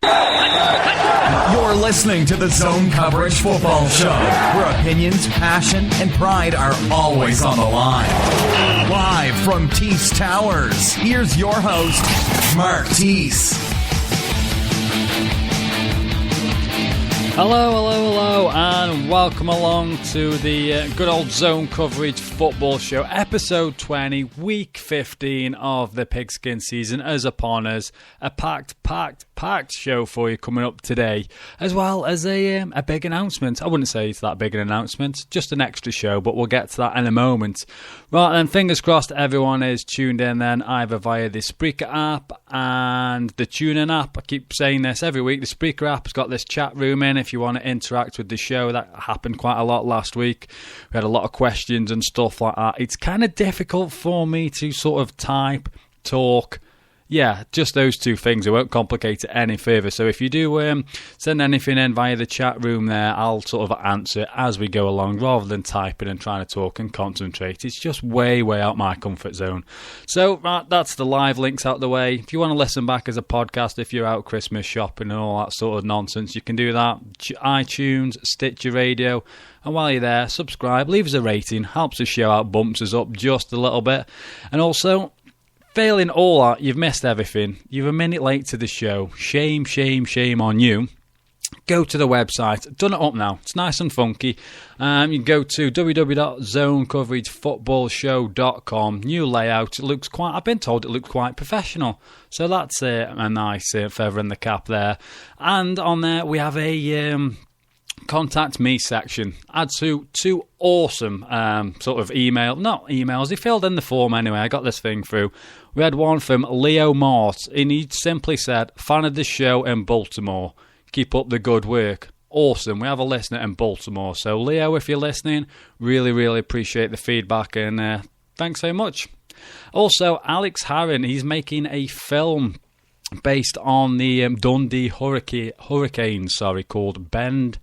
You're listening to the Zone Coverage Football Show, where opinions, passion, and pride are always on the line. Live from Tees Towers, here's your host, Mark Tees. Hello, and welcome along to the good old Zone Coverage Football Show, episode 20, week 15 of the pigskin season is upon us. A packed show for you coming up today, as well as a big announcement. I wouldn't say it's that big an announcement, just an extra show, but we'll get to that in a moment. Right then, fingers crossed everyone is tuned in then, either via the Spreaker app and the TuneIn app. I keep saying this every week. The Spreaker app has got this chat room in if you want to interact with the show. That happened quite a lot last week. We had a lot of questions and stuff like that. It's kind of difficult for me to sort of type, talk. Yeah, just those two things. It won't complicate it any further. So if you do send anything in via the chat room there, I'll sort of answer as we go along rather than typing and trying to talk and concentrate. It's just way out my comfort zone. So that's the live links out the way. If you want to listen back as a podcast, if you're out Christmas shopping and all that sort of nonsense, you can do that. iTunes, Stitcher Radio. And while you're there, subscribe, leave us a rating, helps the show out, bumps us up just a little bit. And also, failing all that, you've missed everything. You're a minute late to the show. Shame on you. Go to the website. Done it up now. It's nice and funky. You can go to www.zonecoveragefootballshow.com. New layout. It looks quite, I've been told it looks quite professional. So that's a nice feather in the cap there. And on there we have a contact me section. Add two awesome sort of not emails, he filled in the form anyway. I got this thing through. We had one from Leo Mort, and he simply said, fan of the show in Baltimore, keep up the good work. Awesome. We have a listener in Baltimore, so Leo, if you're listening, really appreciate the feedback, and thanks very much. Also, Alex Harron, he's making a film based on the Dundee Hurricanes, called Bend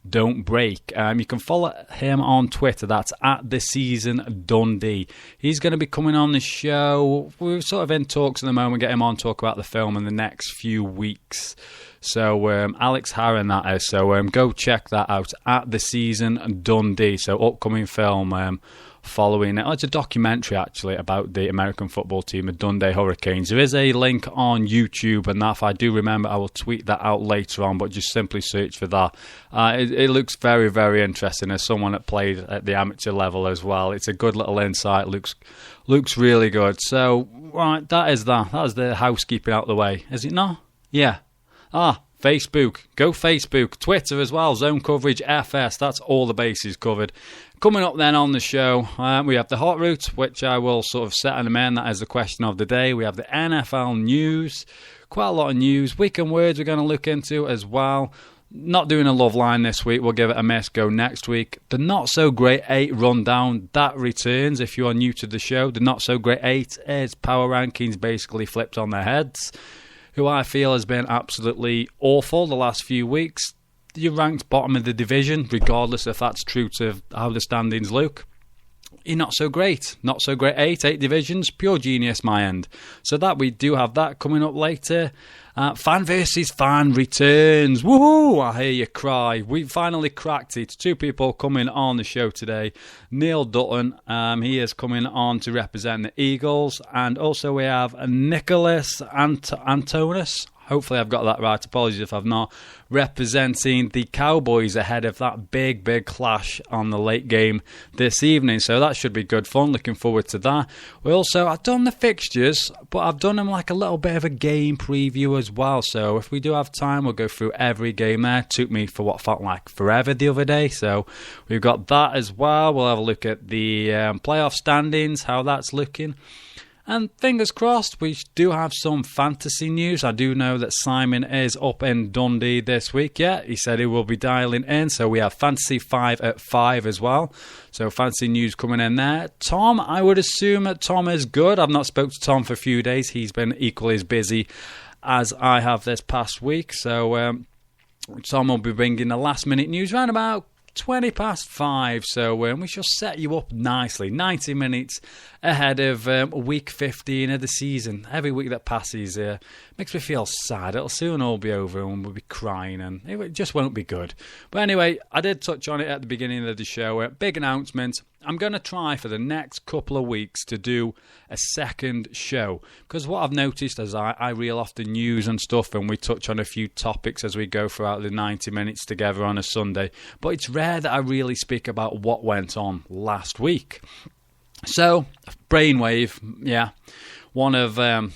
Don't Break. You can follow him on Twitter. That's at The Season Dundee. He's going to be coming on the show. We're sort of in talks at the moment, get him on, talk about the film in the next few weeks. So Alex Harron, that is. So go check that out at The Season Dundee. So upcoming film following it. Oh, it's a documentary actually about the American football team, the Dundee Hurricanes. There is a link on YouTube, and that, if I do remember, I will tweet that out later on, but just simply search for that. It looks very interesting as someone that played at the amateur level as well. It's a good little insight. Looks really good. So right, that is the housekeeping out the way, is it not? Yeah. Facebook, go Facebook, Twitter as well, Zone Coverage FS, that's all the bases covered. Coming up then on the show, we have the Hot Route, which I will sort of set in a man, that is the question of the day. We have the NFL news, quite a lot of news. Weekend words we're going to look into as well. Not doing a love line this week, we'll give it a miss, go next week. The Not So Great 8 rundown, that returns if you are new to the show. The Not So Great 8 is power rankings basically flipped on their heads, who I feel has been absolutely awful the last few weeks. You're ranked bottom of the division, regardless if that's true to how the standings look. You're not so great. Not so great 8 divisions, pure genius my end. So that we do have that coming up later. Fan versus fan returns. Woohoo! I hear you cry. We finally cracked it. 2 people coming on the show today. Neil Dutton, he is coming on to represent the Eagles. And also we have Nicholas Antonis. Hopefully I've got that right. Apologies if I've not. Representing the Cowboys ahead of that big clash on the late game this evening. So that should be good fun. Looking forward to that. I've done the fixtures, but I've done them like a little bit of a game preview as well. So if we do have time, we'll go through every game there. It took me for what felt like forever the other day. So we've got that as well. We'll have a look at the playoff standings, how that's looking. And fingers crossed, we do have some fantasy news. I do know that Simon is up in Dundee this week. Yeah, he said he will be dialing in. So we have Fantasy 5 at 5 as well. So fantasy news coming in there. Tom, I would assume that Tom is good. I've not spoke to Tom for a few days. He's been equally as busy as I have this past week. So Tom will be bringing the last minute news around about 20 past 5, so we shall set you up nicely, 90 minutes ahead of week 15 of the season. Every week that passes makes me feel sad. It'll soon all be over and we'll be crying, and it just won't be good. But anyway, I did touch on it at the beginning of the show. Big announcement. I'm going to try for the next couple of weeks to do a second show, because what I've noticed as I reel off the news and stuff, and we touch on a few topics as we go throughout the 90 minutes together on a Sunday, but it's rare that I really speak about what went on last week. So, Brainwave, yeah, one of the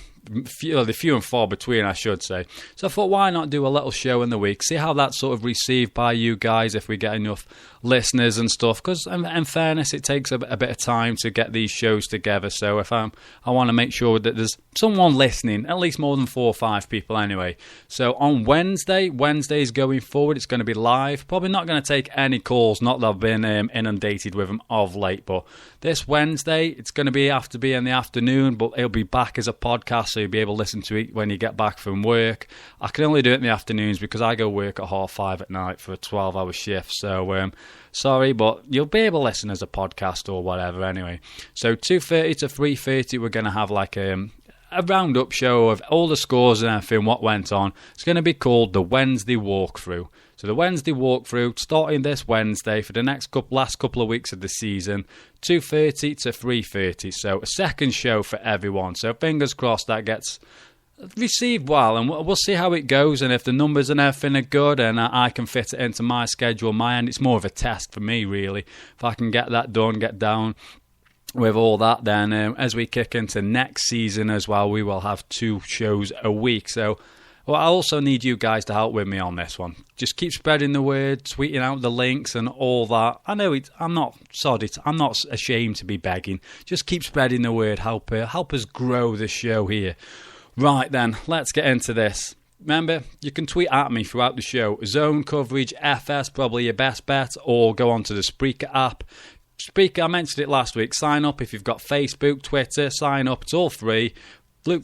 few and far between, I should say. So I thought, why not do a little show in the week, see how that's sort of received by you guys, if we get enough listeners and stuff, because in fairness, it takes a bit of time to get these shows together. So if I want to make sure that there's someone listening, at least more than 4 or 5 people anyway. So on Wednesdays going forward, it's going to be live. Probably not going to take any calls, not that I've been inundated with them of late, but this Wednesday, it's going to have to be in the afternoon, but it'll be back as a podcast, so you'll be able to listen to it when you get back from work. I can only do it in the afternoons because I go work at 5:30 at night for a 12-hour shift, so sorry, but you'll be able to listen as a podcast or whatever anyway. So 2:30 to 3:30, we're going to have like a roundup show of all the scores and everything, what went on. It's going to be called the Wednesday Walkthrough. So the Wednesday Walkthrough, starting this Wednesday for the last couple of weeks of the season, 2:30 to 3:30. So a second show for everyone. So fingers crossed that gets received well, and we'll see how it goes, and if the numbers and everything are good and I can fit it into my schedule, my end, it's more of a test for me really. If I can get that done, get down with all that, then as we kick into next season as well, we will have 2 shows a week. So I also need you guys to help with me on this one. Just keep spreading the word, tweeting out the links and all that. I know I'm not ashamed to be begging. Just keep spreading the word, help us grow the show here. Right then, let's get into this. Remember, you can tweet at me throughout the show. Zone Coverage FS, probably your best bet, or go on to the Spreaker app. Spreaker, I mentioned it last week. Sign up if you've got Facebook, Twitter. Sign up, it's all free.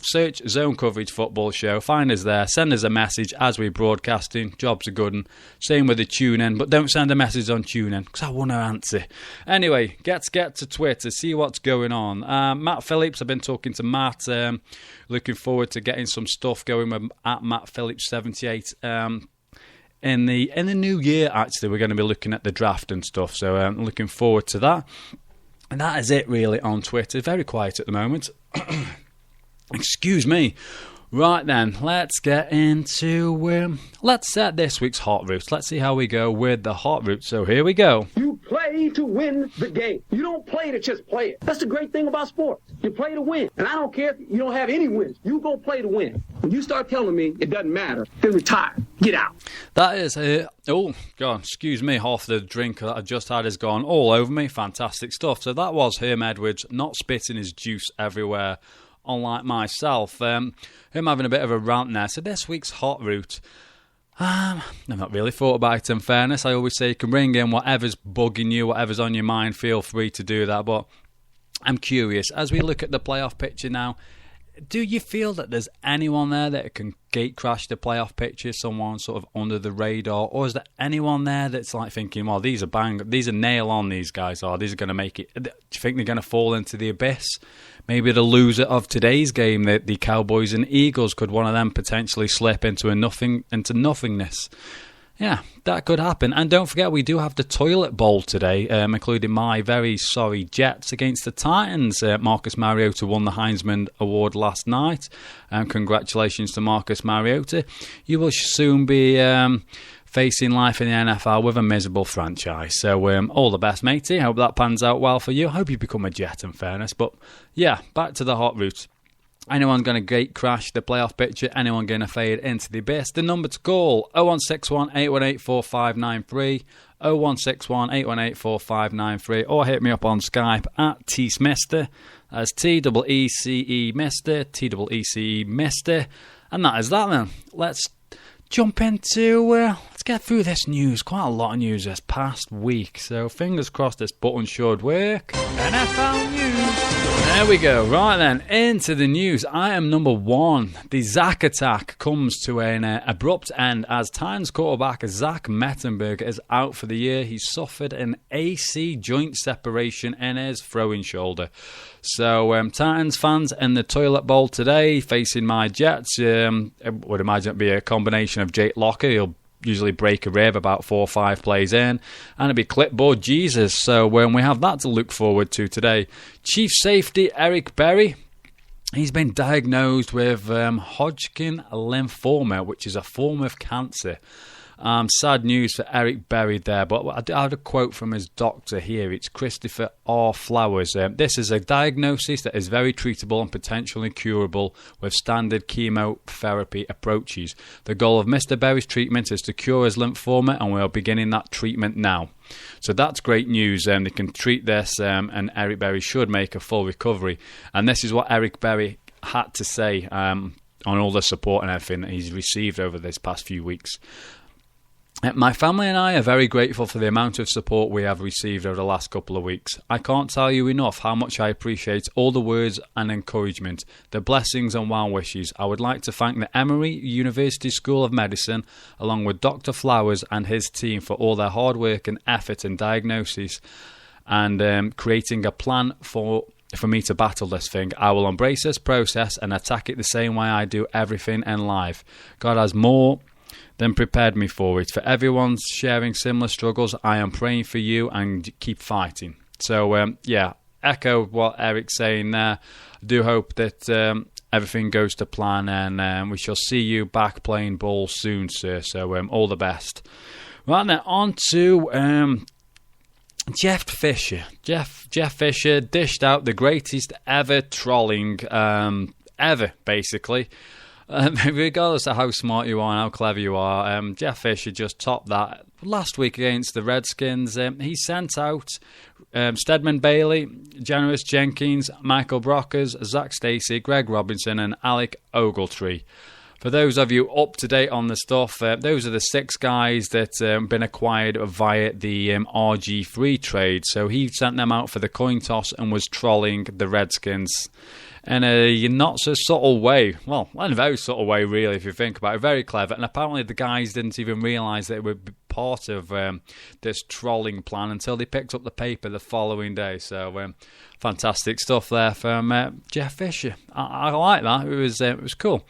Search Zone Coverage Football Show. Find us there. Send us a message as we're broadcasting. Job's a good one. Same with the tune-in, but don't send a message on tune-in because I won't answer. Anyway, get to Twitter. See what's going on. Matt Phillips, I've been talking to Matt. Looking forward to getting some stuff going with at Matt Phillips 78. In the new year, actually, we're going to be looking at the draft and stuff. So I'm looking forward to that. And that is it really on Twitter. Very quiet at the moment. Excuse me. Right then, let's get into... let's set this week's Hot Route. Let's see how we go with the Hot Route. So here we go. You play to win the game. You don't play to just play it. That's the great thing about sports. You play to win. And I don't care if you don't have any wins. You go play to win. When you start telling me it doesn't matter, then retire. Get out. That is... oh, God, excuse me. Half the drink that I just had has gone all over me. Fantastic stuff. So that was Herm Edwards not spitting his juice everywhere, unlike myself. Him having a bit of a rant there. So this week's Hot Route, I've not really thought about it in fairness. I always say you can bring in whatever's bugging you, whatever's on your mind, feel free to do that. But I'm curious, as we look at the playoff picture now, do you feel that there's anyone there that can gate crash the playoff picture, someone sort of under the radar, or is there anyone there that's like thinking, well, these are nail on, these guys are, these are going to make it? Do you think they're going to fall into the abyss? Maybe the loser of today's game, the Cowboys and Eagles, could one of them potentially slip into nothingness? Yeah, that could happen. And don't forget, we do have the Toilet Bowl today, including my very sorry Jets against the Titans. Marcus Mariota won the Heisman Award last night. Congratulations to Marcus Mariota. You will soon be facing life in the NFL with a miserable franchise. So all the best, matey. Hope that pans out well for you. I hope you become a Jet, in fairness. But yeah, back to the Hot Route. Anyone going to gate crash the playoff picture? Anyone going to fade into the abyss? The number to call, 0161 818 4593, 0161 818 4593, or hit me up on Skype at TSmister. That's TEECE Mister, TEECE Mister. And that is that then. Let's jump into, let's get through this news. Quite a lot of news this past week, so fingers crossed this button should work. NFL news. There we go. Right then, into the news. I am number one. The Zach attack comes to an abrupt end as Titans quarterback Zach Mettenberger is out for the year. He suffered an AC joint separation in his throwing shoulder. So Titans fans in the toilet bowl today facing my Jets. I would imagine it'd be a combination of Jake Locker. He'll usually break a rib about 4 or 5 plays in, and it'd be clipboard Jesus. So we have that to look forward to today. Chief safety Eric Berry, he's been diagnosed with Hodgkin lymphoma, which is a form of cancer. Sad news for Eric Berry there, but I had a quote from his doctor here. It's Christopher R. Flowers. This is a diagnosis that is very treatable and potentially curable with standard chemotherapy approaches. The goal of Mr. Berry's treatment is to cure his lymphoma, and we are beginning that treatment now. So that's great news. They can treat this, and Eric Berry should make a full recovery. And this is what Eric Berry had to say on all the support and everything that he's received over this past few weeks. My family and I are very grateful for the amount of support we have received over the last couple of weeks. I can't tell you enough how much I appreciate all the words and encouragement, the blessings and well wishes. I would like to thank the Emory University School of Medicine, along with Dr. Flowers and his team, for all their hard work and effort in diagnosis and creating a plan for me to battle this thing. I will embrace this process and attack it the same way I do everything in life. God has more than prepared me for it. For everyone sharing similar struggles, I am praying for you and keep fighting. So, echo what Eric's saying there. I do hope that everything goes to plan, and we shall see you back playing ball soon, sir. So, all the best. Right then, on to Jeff Fisher. Jeff Fisher dished out the greatest ever trolling ever, basically. Regardless of how smart you are and how clever you are, Jeff Fisher just topped that last week against the Redskins. He sent out Stedman Bailey, Janoris Jenkins, Michael Brockers, Zach Stacey, Greg Robinson and Alec Ogletree. For those of you up to date on the stuff, those are the 6 guys that been acquired via the RG3 trade. So he sent them out for the coin toss and was trolling the Redskins in a not so subtle way. Well, in a very subtle way, really, if you think about it. Very clever. And apparently the guys didn't even realise that it would be part of this trolling plan until they picked up the paper the following day. So fantastic stuff there from Jeff Fisher. I like that. It was cool.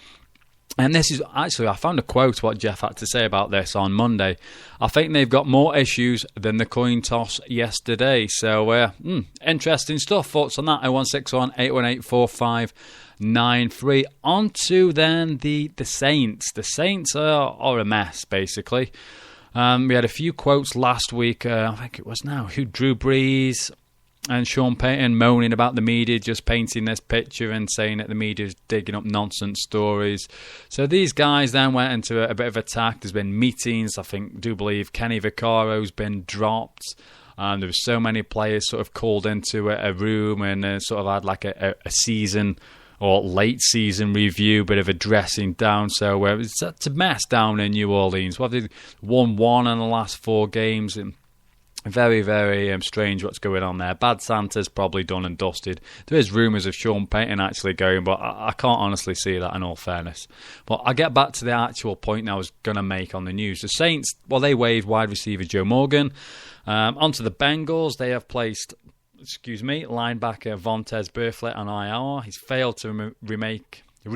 And this is actually, I found a quote what Jeff had to say about this on Monday. I think they've got more issues than the coin toss yesterday. So, interesting stuff. Thoughts on that? 0161-818-4593. On to then the Saints. The Saints are a mess, basically. We had a few quotes last week. I think it was who Drew Brees and Sean Payton moaning about the media just painting this picture and saying that the media is digging up nonsense stories. So these guys then went into a bit of attack. There's been meetings. I do believe Kenny Vaccaro's been dropped. There were so many players sort of called into a room and sort of had like a season or late season review, bit of a dressing down. So it's a mess down in New Orleans. Well, they've won 1 in the last 4 games and very, very strange what's going on there. Bad Santa's probably done and dusted. There is rumours of Sean Payton actually going, but I can't honestly see that in all fairness. But I'll get back to the actual point I was going to make on the news. The Saints, they waived wide receiver Joe Morgan. Onto the Bengals, they have placed, linebacker Vontaze Burfict on IR. He's failed to make a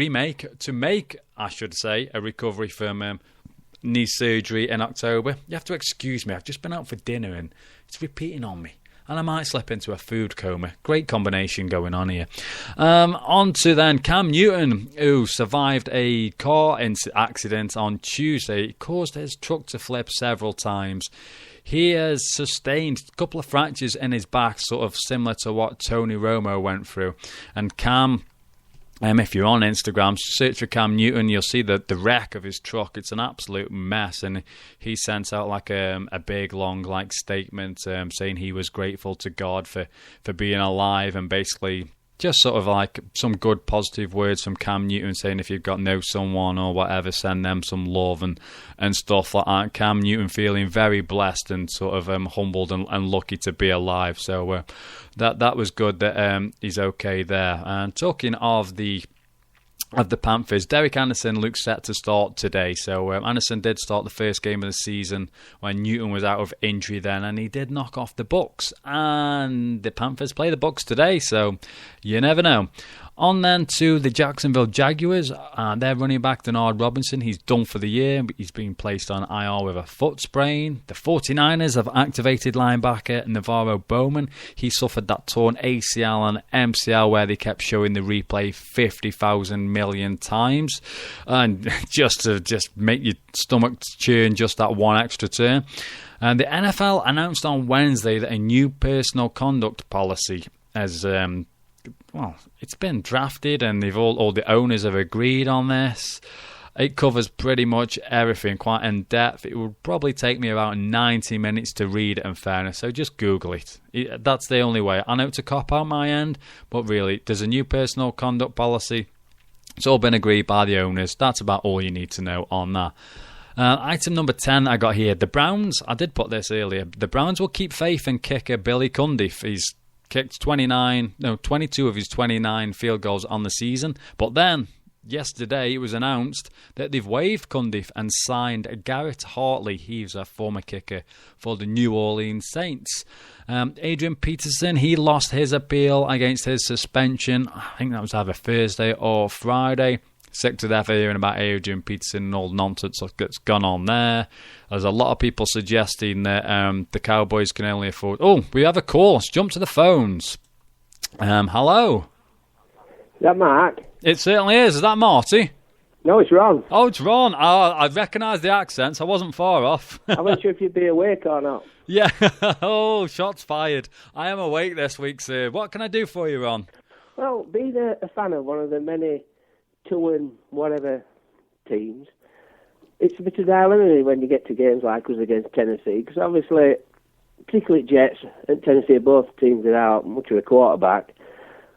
recovery from knee surgery in October. You have to excuse me, I've just been out for dinner and it's repeating on me and I might slip into a food coma. Great combination going on here. On to then Cam Newton, who survived a car accident on Tuesday. It caused his truck to flip several times. He has sustained a couple of fractures in his back, sort of similar to what Tony Romo went through. And Cam, if you're on Instagram, search for Cam Newton, you'll see the wreck of his truck. It's an absolute mess, and he sent out like a big, long statement saying he was grateful to God for being alive and basically just sort of like some good positive words from Cam Newton saying if you've got someone or whatever, send them some love and stuff like that. Cam Newton feeling very blessed and sort of humbled and lucky to be alive. So that was good that he's okay there. And talking of the Panthers, Derek Anderson looks set to start today. So Anderson did start the first game of the season when Newton was out of injury then, and he did knock off the Bucks. And the Panthers play the Bucks today, so you never know. On then to the Jacksonville Jaguars. Their running back, Denard Robinson, he's done for the year. He's been placed on IR with a foot sprain. The 49ers have activated linebacker Navarro Bowman. He suffered that torn ACL and MCL where they kept showing the replay 50,000 million times. And just to make your stomach churn just that one extra turn. And the NFL announced on Wednesday that a new personal conduct policy has... it's been drafted and all the owners have agreed on this. It covers pretty much everything quite in depth. It would probably take me about 90 minutes to read it, in fairness, so just Google it. That's the only way. I know it's a cop-out my end, but really, there's a new personal conduct policy. It's all been agreed by the owners. That's about all you need to know on that. Item number 10 I got here. The Browns, I did put this earlier, the Browns will keep faith in kicker Billy Cundiff. He's kicked 22 of his 29 field goals on the season. But then, yesterday, it was announced that they've waived Cundiff and signed Garrett Hartley. He's a former kicker for the New Orleans Saints. Adrian Peterson, he lost his appeal against his suspension. I think that was either Thursday or Friday. Sick to death of hearing about Adrian Peterson and all the nonsense that's gone on there. There's a lot of people suggesting that the Cowboys can only afford... Oh, we have a call. Let's jump to the phones. Hello? Is that Mark? It certainly is. Is that Marty? No, it's Ron. Oh, it's Ron. Oh, I recognise the accents. I wasn't far off. I wasn't sure if you'd be awake or not. Yeah. Oh, shots fired. I am awake this week, sir. What can I do for you, Ron? Well, being a fan of one of the many 2-and-whatever teams, it's a bit of dilemma when you get to games like us against Tennessee, because obviously, particularly Jets and Tennessee, both teams without much of a quarterback,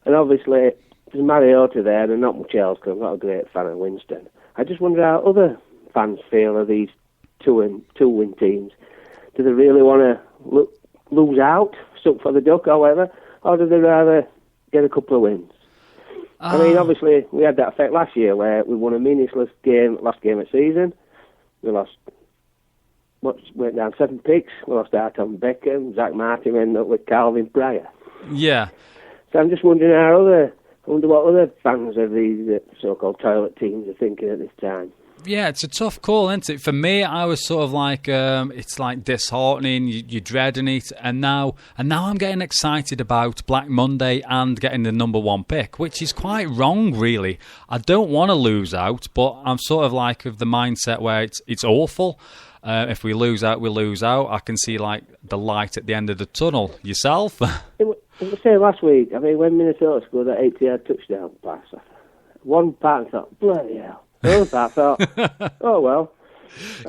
and obviously there's Mariota there and not much else, because I'm not a great fan of Winston. I just wonder how other fans feel of these two-win teams. Do they really want to lose out, suck for the duck or whatever, or do they rather get a couple of wins? I mean, obviously, we had that effect last year where we won a meaningless game, last game of season. We went down 7 picks. We lost Arton Beckham, Zach Martin ended up with Calvin Pryor. Yeah. So I'm just wondering I wonder what other fans of these so-called toilet teams are thinking at this time. Yeah, it's a tough call, isn't it? For me, I was sort of like, it's like disheartening, you're dreading it, and now I'm getting excited about Black Monday and getting the number 1 pick, which is quite wrong, really. I don't want to lose out, but I'm sort of like of the mindset where it's awful. If we lose out, we lose out. I can see like the light at the end of the tunnel. Yourself? It was the same last week. I mean, when Minnesota scored that 80-yard touchdown pass, one part thought, bloody hell. I thought, oh well.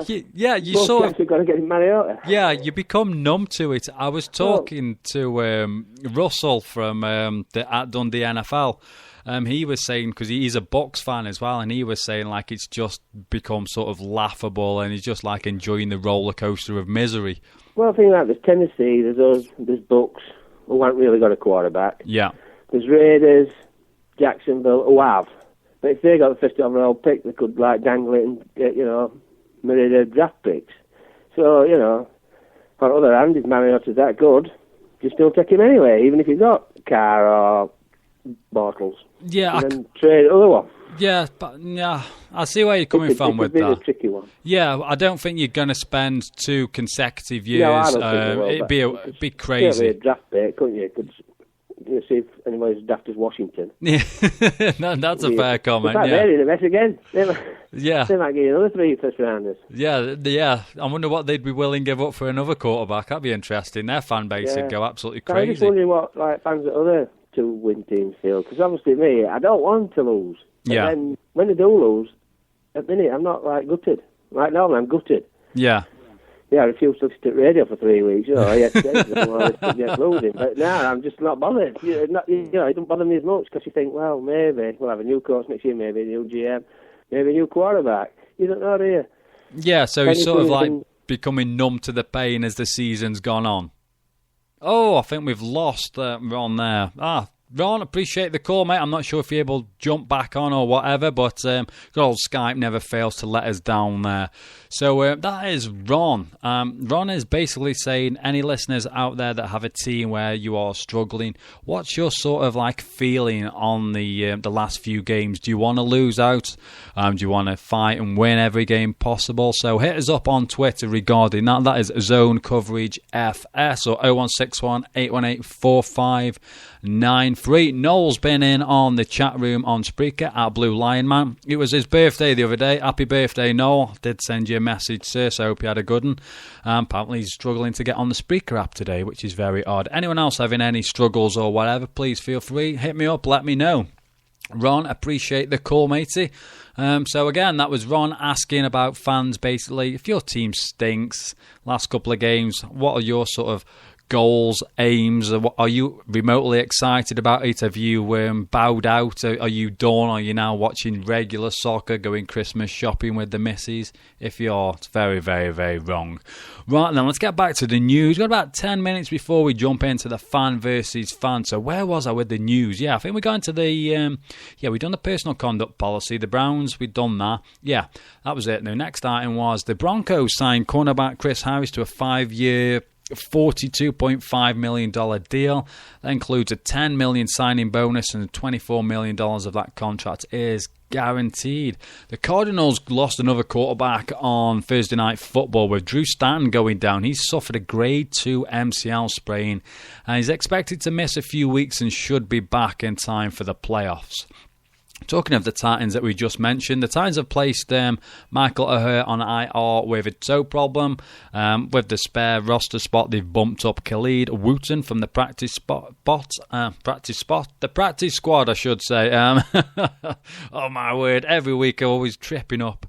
Yeah, you sort of got to get in Mariota. Yeah, you become numb to it. I was talking to Russell from at Dundee NFL. He was saying, because he's a Bucks fan as well, and he was saying like it's just become sort of laughable, and he's just like enjoying the roller coaster of misery. Well, I think like there's Tennessee, there's Bucks who haven't really got a quarterback. Yeah. There's Raiders, Jacksonville who have. But if they got the first overall pick, they could like dangle it and get, myriad draft picks. So, on the other hand, if Mariota's that good, you still take him anyway, even if you've got Carr or Bortles. Yeah. And then trade other one. Yeah, but I see where you're coming from with that. It's a tricky one. Yeah, I don't think you're going to spend 2 consecutive years. No, I don't think you will, it'd be crazy. You could a draft pick, couldn't you? You see if anybody's daft as Washington. Yeah, that's a fair comment. In they're in a mess again. They might get another 3 first rounders. Yeah. I wonder what they'd be willing to give up for another quarterback. That'd be interesting. Their fan base would go absolutely crazy. I'm just wondering what fans of other 2-win teams feel, because obviously me, I don't want to lose. Yeah. And then when they do lose, at the minute I'm not gutted. Right now I'm gutted. Yeah. I refused to listen to radio for 3 weeks. I had to get losing. But now I'm just not bothered. It doesn't bother me as much because you think, well, maybe we'll have a new coach next year, maybe a new GM, maybe a new quarterback. You don't know, do you? Yeah, so he's sort of like becoming numb to the pain as the season's gone on. Oh, I think we've lost Ron there. Ron, appreciate the call, mate. I'm not sure if you're able to jump back on or whatever, but good old Skype never fails to let us down there. So that is Ron. Ron is basically saying, any listeners out there that have a team where you are struggling, what's your sort of like feeling on the last few games? Do you want to lose out? Do you want to fight and win every game possible? So hit us up on Twitter regarding that. That is Zone Coverage FS or 0161 818 4593. Noel's been in on the chat room on Spreaker at Blue Lion Man. It was his birthday the other day. Happy birthday, Noel. Did send you a message, sir, so I hope you had a good one. Apparently he's struggling to get on the Spreaker app today, which is very odd. Anyone else having any struggles or whatever, please feel free. Hit me up, let me know. Ron, appreciate the call, matey. So again, that was Ron asking about fans, basically. If your team stinks, last couple of games, what are your sort of goals, aims? Are you remotely excited about it? Have you bowed out? Are you done? Are you now watching regular soccer, going Christmas shopping with the missus? If you're, it's very, very, very wrong. Right, then let's get back to the news. We've got about 10 minutes before we jump into the fan versus fan. So where was I with the news? Yeah, I think we got into the we've done the personal conduct policy. The Browns, we've done that. Yeah, that was it. The next item was the Broncos signed cornerback Chris Harris to a 5-year $42.5 million deal. That includes a $10 million signing bonus, and $24 million of that contract is guaranteed. The Cardinals lost another quarterback on Thursday Night Football with Drew Stanton going down. He's suffered a grade 2 MCL sprain and he's expected to miss a few weeks and should be back in time for the playoffs. Talking of the Titans that we just mentioned, the Titans have placed Michael O'Hare on IR with a toe problem. With the spare roster spot, they've bumped up Khalid Wooten from the practice squad, I should say. Oh my word, every week I'm always tripping up.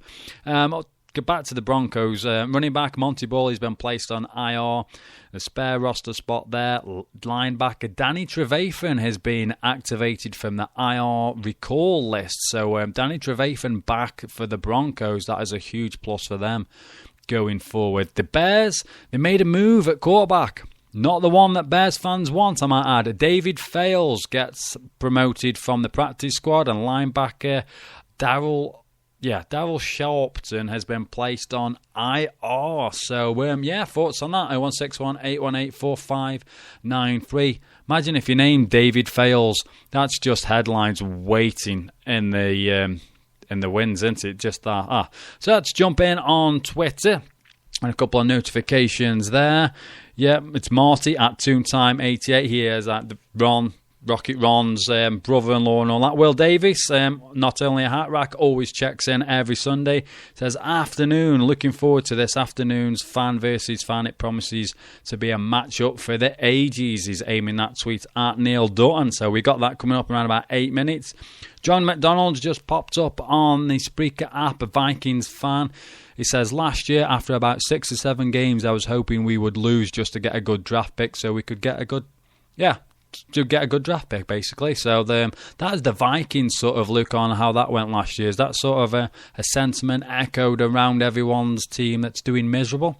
Get back to the Broncos. Running back Monty Ball has been placed on IR. The spare roster spot there. Linebacker Danny Trevathan has been activated from the IR recall list. So Danny Trevathan back for the Broncos. That is a huge plus for them going forward. The Bears, they made a move at quarterback. Not the one that Bears fans want, I might add. David Fales gets promoted from the practice squad, and linebacker Daryl Sharpton has been placed on IR. So, thoughts on that? 0161 818 4593. Imagine if you named David Fales. That's just headlines waiting in the wins, isn't it? Just that. So let's jump in on Twitter. And a couple of notifications there. Yeah, it's Marty at Toontime88. He is at Rocket Ron's brother-in-law and all that. Will Davis, not only a hat rack, always checks in every Sunday. Says, afternoon, looking forward to this afternoon's fan versus fan. It promises to be a match-up for the ages. He's aiming that tweet at Neil Dutton. So we got that coming up around about 8 minutes. John McDonald's just popped up on the Spreaker app, a Vikings fan. He says, last year, after about 6 or 7 games, I was hoping we would lose just to get a good draft pick so we could get a good draft pick, basically. So that is the Vikings sort of look on how that went last year. Is that sort of a sentiment echoed around everyone's team that's doing miserable?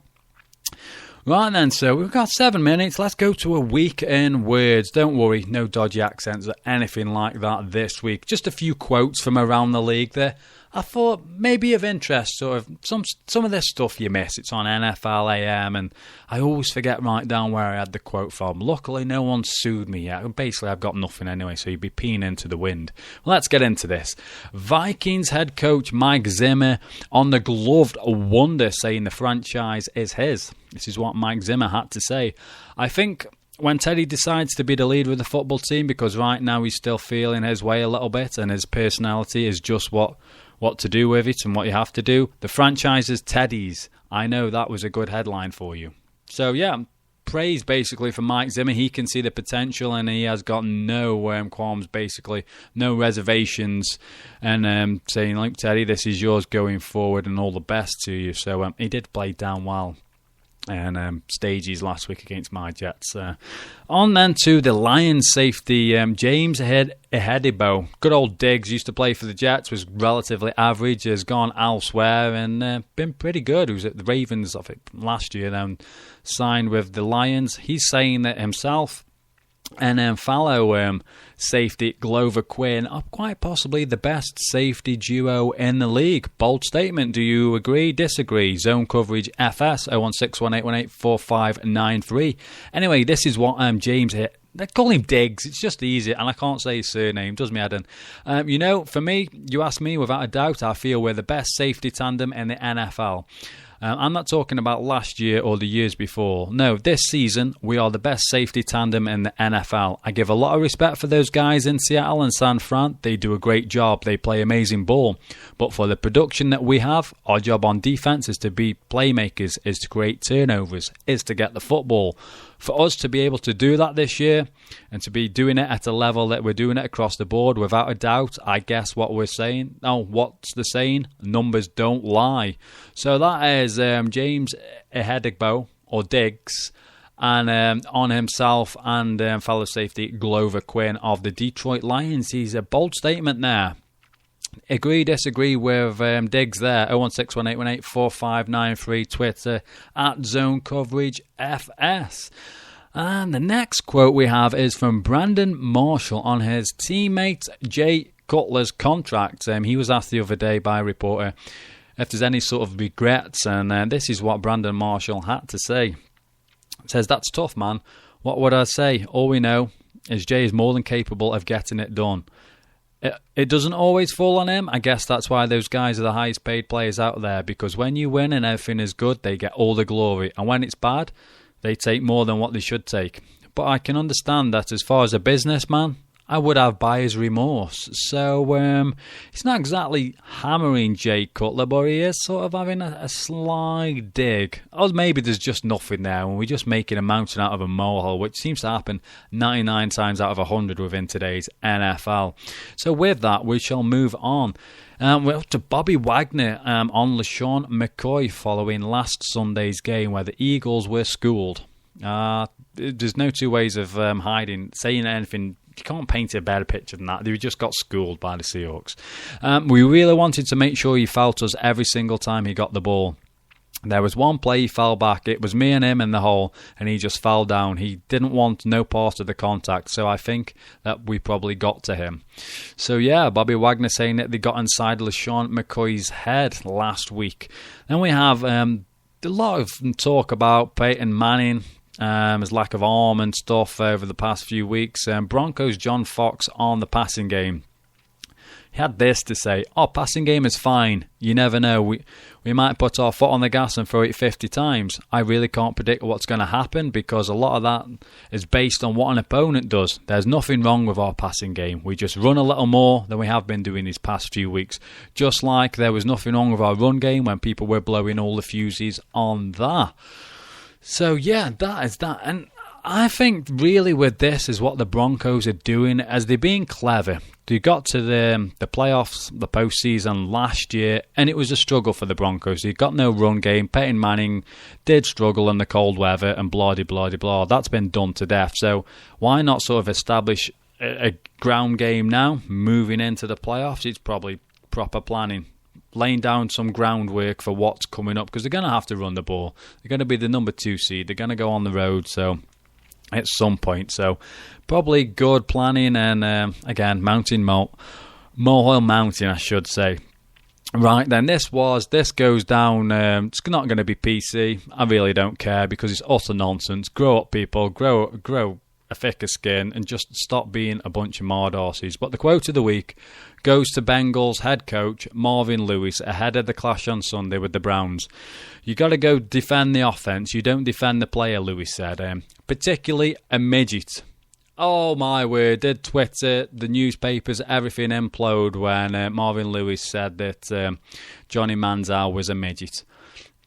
Right then, so we've got 7 minutes. Let's go to a week in words. Don't worry, no dodgy accents or anything like that this week. Just a few quotes from around the league there. I thought maybe of interest, sort of some of this stuff you miss. It's on NFL AM, and I always forget right down where I had the quote from. Luckily, no one sued me yet. Basically, I've got nothing anyway, so you'd be peeing into the wind. Well, let's get into this. Vikings head coach Mike Zimmer on the gloved wonder, saying the franchise is his. This is what Mike Zimmer had to say. I think when Teddy decides to be the leader of the football team, because right now he's still feeling his way a little bit, and his personality is just what to do with it and what you have to do. The franchise is Teddy's. I know that was a good headline for you. So, yeah, praise basically for Mike Zimmer. He can see the potential and he has got no qualms, basically, no reservations, and saying, like, Teddy, this is yours going forward and all the best to you. So he did play down well. and stages last week against my Jets. On then to the Lions safety, James Ehedibo. Good old Diggs, used to play for the Jets, was relatively average, has gone elsewhere and been pretty good. He was at the Ravens, I think, last year, then signed with the Lions. He's saying that himself and then fellow safety Glover Quinn are quite possibly the best safety duo in the league. Bold statement. Do you agree? Disagree? Zone coverage FS 01618184593. Anyway, this is what James here. They call him Diggs. It's just easy, and I can't say his surname. Does me head in. For me, you ask me, without a doubt, I feel we're the best safety tandem in the NFL. I'm not talking about last year or the years before. No, this season, we are the best safety tandem in the NFL. I give a lot of respect for those guys in Seattle and San Fran. They do a great job. They play amazing ball. But for the production that we have, our job on defense is to be playmakers, is to create turnovers, is to get the football. For us to be able to do that this year and to be doing it at a level that we're doing it across the board, without a doubt, I guess what we're saying. Oh, what's the saying? Numbers don't lie. So that is James Ehedibo, or Diggs, and on himself and fellow safety Glover Quinn of the Detroit Lions. He's a bold statement there. Agree, disagree with Diggs there. 01618184593, Twitter at Zone Coverage FS. And the next quote we have is from Brandon Marshall on his teammate Jay Cutler's contract. He was asked the other day by a reporter if there's any sort of regrets, and this is what Brandon Marshall had to say. It says, "That's tough, man. What would I say? All we know is Jay is more than capable of getting it done. It doesn't always fall on him. I guess that's why those guys are the highest paid players out there, because when you win and everything is good, they get all the glory. And when it's bad, they take more than what they should take. But I can understand that as far as a businessman, I would have buyer's remorse." So he's not exactly hammering Jay Cutler, but he is sort of having a slight dig. Or maybe there's just nothing there and we're just making a mountain out of a molehill, which seems to happen 99 times out of 100 within today's NFL. So with that, we shall move on. We're up to Bobby Wagner on LaShawn McCoy following last Sunday's game where the Eagles were schooled. There's no two ways of saying anything. You can't paint a better picture than that. They just got schooled by the Seahawks. We really wanted to make sure he felt us every single time he got the ball. There was one play he fell back. It was me and him in the hole, and he just fell down. He didn't want no part of the contact, so I think that we probably got to him. So yeah, Bobby Wagner saying that they got inside LaShawn McCoy's head last week. Then we have a lot of talk about Peyton Manning, his lack of arm and stuff over the past few weeks. Broncos John Fox on the passing game. He had this to say: passing game is fine. You never know. We might put our foot on the gas and throw it 50 times. I really can't predict what's going to happen because a lot of that is based on what an opponent does. There's nothing wrong with our passing game. We just run a little more than we have been doing these past few weeks. Just like there was nothing wrong with our run game when people were blowing all the fuses on that. So yeah, that is that. And I think really with this is what the Broncos are doing, as they're being clever. They got to the playoffs, the postseason last year, and it was a struggle for the Broncos. They got no run game. Peyton Manning did struggle in the cold weather and blah. That's been done to death. So why not sort of establish a ground game now, moving into the playoffs? It's probably proper planning. Laying down some groundwork for what's coming up, because they're going to have to run the ball. They're going to be the number 2 seed. They're going to go on the road, so at some point. So probably good planning and, again, Molehill Mountain, I should say. Right, then this goes down, it's not going to be PC. I really don't care because it's utter nonsense. Grow up, people. Grow a thicker skin and just stop being a bunch of mardosses. But the quote of the week goes to Bengals head coach Marvin Lewis ahead of the clash on Sunday with the Browns. You got to go defend the offense. You don't defend the player, Lewis said. Particularly a midget. Oh my word, did Twitter, the newspapers, everything implode when Marvin Lewis said that Johnny Manziel was a midget.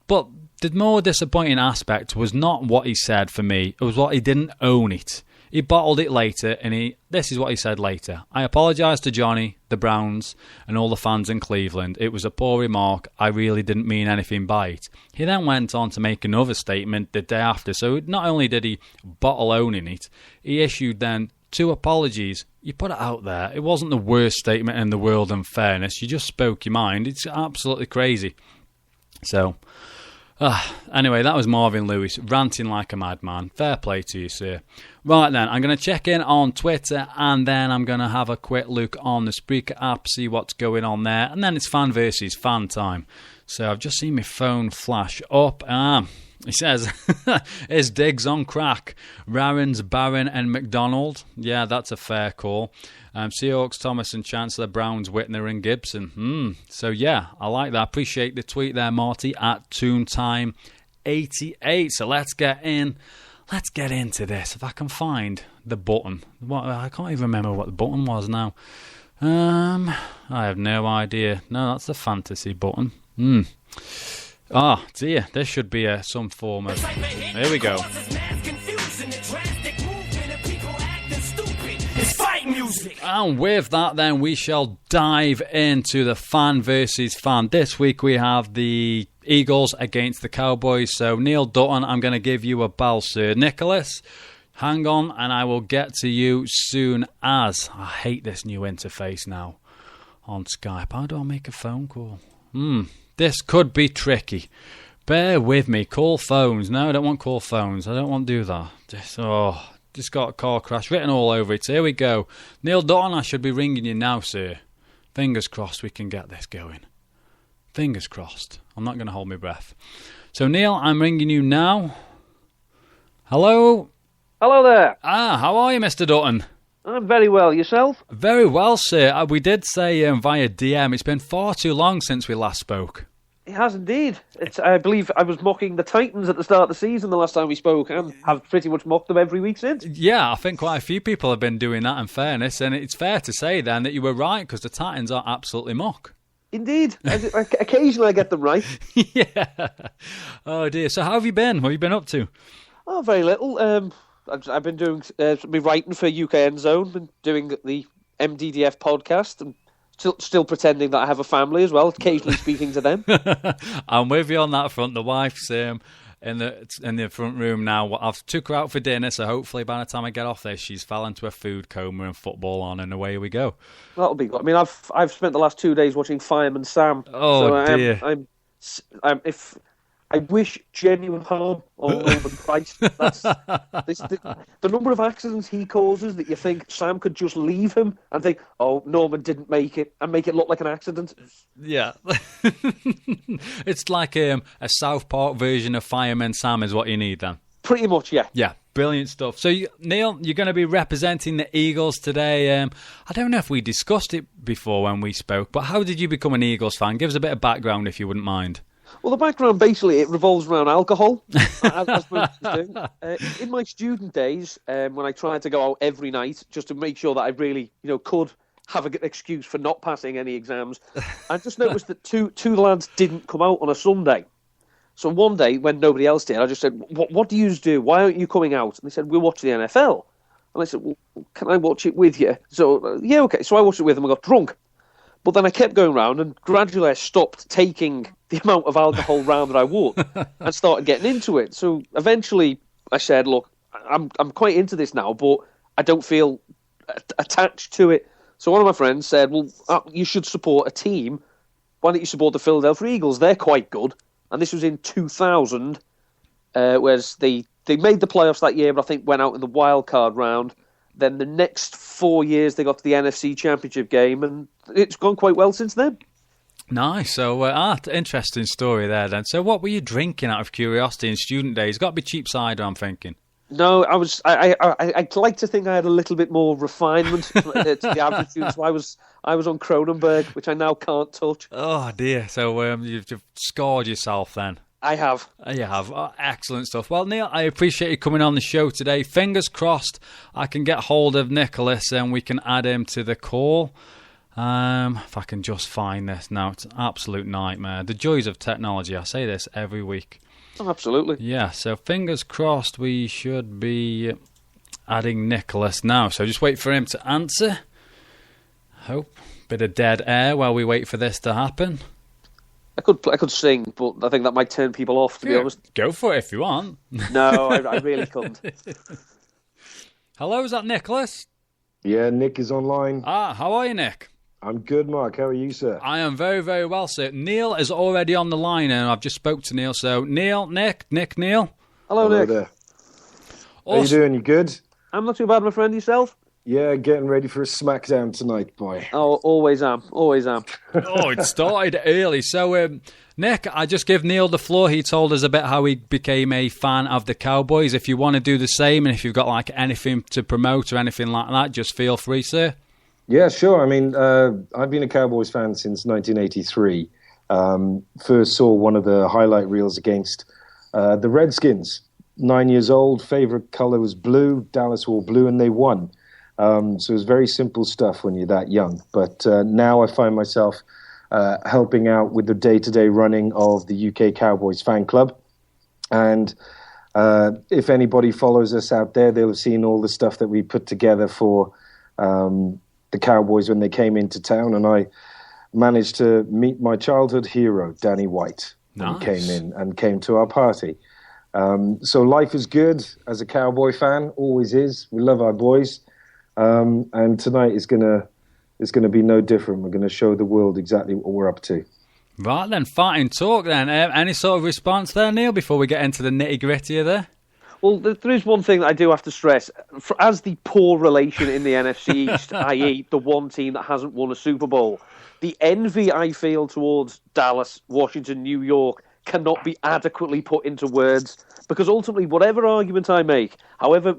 But the more disappointing aspect was not what he said for me. It was what he didn't own it. He bottled it later, and this is what he said later. I apologise to Johnny, the Browns, and all the fans in Cleveland. It was a poor remark. I really didn't mean anything by it. He then went on to make another statement the day after. So not only did he bottle owning it, he issued then 2 apologies. You put it out there. It wasn't the worst statement in the world, in fairness. You just spoke your mind. It's absolutely crazy. So, anyway, that was Marvin Lewis ranting like a madman. Fair play to you, sir. Right then, I'm going to check in on Twitter, and then I'm going to have a quick look on the Spreaker app, see what's going on there, and then it's fan versus fan time. So I've just seen my phone flash up. He says, is Diggs on crack? Rarins, Barron and McDonald. Yeah, that's a fair call. Seahawks, Thomas and Chancellor, Browns, Whitner and Gibson. So yeah, I like that. Appreciate the tweet there, Marty, at ToonTime88. So let's get into this. If I can find the button. I can't even remember what the button was now. I have no idea. No, that's the fantasy button. Ah, dear, this should be some form of... Here we go. And with that, then, we shall dive into the fan versus fan. This week we have the Eagles against the Cowboys. So, Neil Dutton, I'm going to give you a bell, sir. Nicholas, hang on, and I will get to you soon as... I hate this new interface now on Skype. How do I make a phone call? This could be tricky. Bear with me. Call phones. No, I don't want call phones. I don't want to do that. Just got a car crash written all over it. Here we go. Neil Dutton, I should be ringing you now, sir. Fingers crossed we can get this going. Fingers crossed. I'm not going to hold my breath. So, Neil, I'm ringing you now. Hello? Hello there. How are you, Mr. Dutton? I'm very well. Yourself? Very well, sir. We did say via DM, it's been far too long since we last spoke. It has indeed. I believe I was mocking the Titans at the start of the season the last time we spoke, and have pretty much mocked them every week since. Yeah, I think quite a few people have been doing that, in fairness, and it's fair to say then that you were right, because the Titans are absolutely mock. Indeed. Occasionally I get them right. Yeah. Oh dear. So how have you been? What have you been up to? Oh, very little. I've been doing me writing for UK End Zone, been doing the MDDF podcast, and still pretending that I have a family as well, occasionally speaking to them. I'm with you on that front. The wife's in the front room now. I've took her out for dinner, so hopefully by the time I get off this, she's fell into a food coma and football on, and away we go. That'll be good. I mean, I've spent the last 2 days watching Fireman Sam. Oh, so dear. I wish genuine harm on Norman Price. The number of accidents he causes that you think Sam could just leave him and think, oh, Norman didn't make it, and make it look like an accident. Yeah. It's like a South Park version of Fireman Sam is what you need then. Pretty much, yeah. Yeah, brilliant stuff. So, Neil, you're going to be representing the Eagles today. I don't know if we discussed it before when we spoke, but how did you become an Eagles fan? Give us a bit of background if you wouldn't mind. Well, the background, basically, it revolves around alcohol, as most do. In my student days, when I tried to go out every night just to make sure that I really, could have an excuse for not passing any exams, I just noticed that two lads didn't come out on a Sunday. So one day, when nobody else did, I just said, what do you do? Why aren't you coming out? And they said, we'll watch the NFL. And I said, well, can I watch it with you? So, yeah, okay. So I watched it with them and got drunk. But then I kept going round, and gradually I stopped taking the amount of alcohol round that I would and started getting into it. So eventually I said, look, I'm quite into this now, but I don't feel attached to it. So one of my friends said, well, you should support a team. Why don't you support the Philadelphia Eagles? They're quite good. And this was in 2000, whereas they made the playoffs that year, but I think went out in the wild card round. Then the next 4 years, they got to the NFC Championship game, and it's gone quite well since then. Nice. So, interesting story there then. So what were you drinking out of curiosity in student days? Got to be cheap cider, I'm thinking. No, I'd like to think I had a little bit more refinement to the average student. So I was on Kronenberg, which I now can't touch. Oh, dear. So you've scored yourself then. I have. You have. Oh, excellent stuff. Well, Neil, I appreciate you coming on the show today. Fingers crossed I can get hold of Nicholas and we can add him to the call. If I can just find this now. It's an absolute nightmare. The joys of technology. I say this every week. Oh, absolutely. Yeah, so fingers crossed we should be adding Nicholas now. So just wait for him to answer. Hope. Bit of dead air while we wait for this to happen. I could sing, but I think that might turn people off, to be honest. Go for it if you want. No, I really couldn't. Hello, is that Nicholas? Yeah, Nick is online. How are you, Nick? I'm good, Mark. How are you, sir? I am very, very well, sir. Neil is already on the line, and I've just spoke to Neil. So, Neil, Nick, Neil. Hello, Nick. There. How you doing? You good? I'm not too bad, my friend. Yourself? Yeah, getting ready for a smackdown tonight, boy. Oh, always am. Oh, it started early. So, Nick, I just give Neil the floor. He told us about how he became a fan of the Cowboys. If you want to do the same, and if you've got like anything to promote or anything like that, just feel free, sir. Yeah, sure. I mean, I've been a Cowboys fan since 1983. First saw one of the highlight reels against the Redskins. 9 years old, favorite color was blue. Dallas wore blue, and they won. So it was very simple stuff when you're that young. But now I find myself helping out with the day-to-day running of the UK Cowboys fan club. And if anybody follows us out there, they'll have seen all the stuff that we put together for the Cowboys when they came into town. And I managed to meet my childhood hero, Danny White, when he came to our party. So life is good as a Cowboy fan, always is. We love our boys. And tonight is gonna be no different. We're gonna show the world exactly what we're up to. Right then, fighting talk then. Any sort of response there, Neil, before we get into the nitty-gritty of there? Well, there is one thing that I do have to stress. As the poor relation in the NFC East, i.e. the one team that hasn't won a Super Bowl, the envy I feel towards Dallas, Washington, New York cannot be adequately put into words. Because ultimately, whatever argument I make, however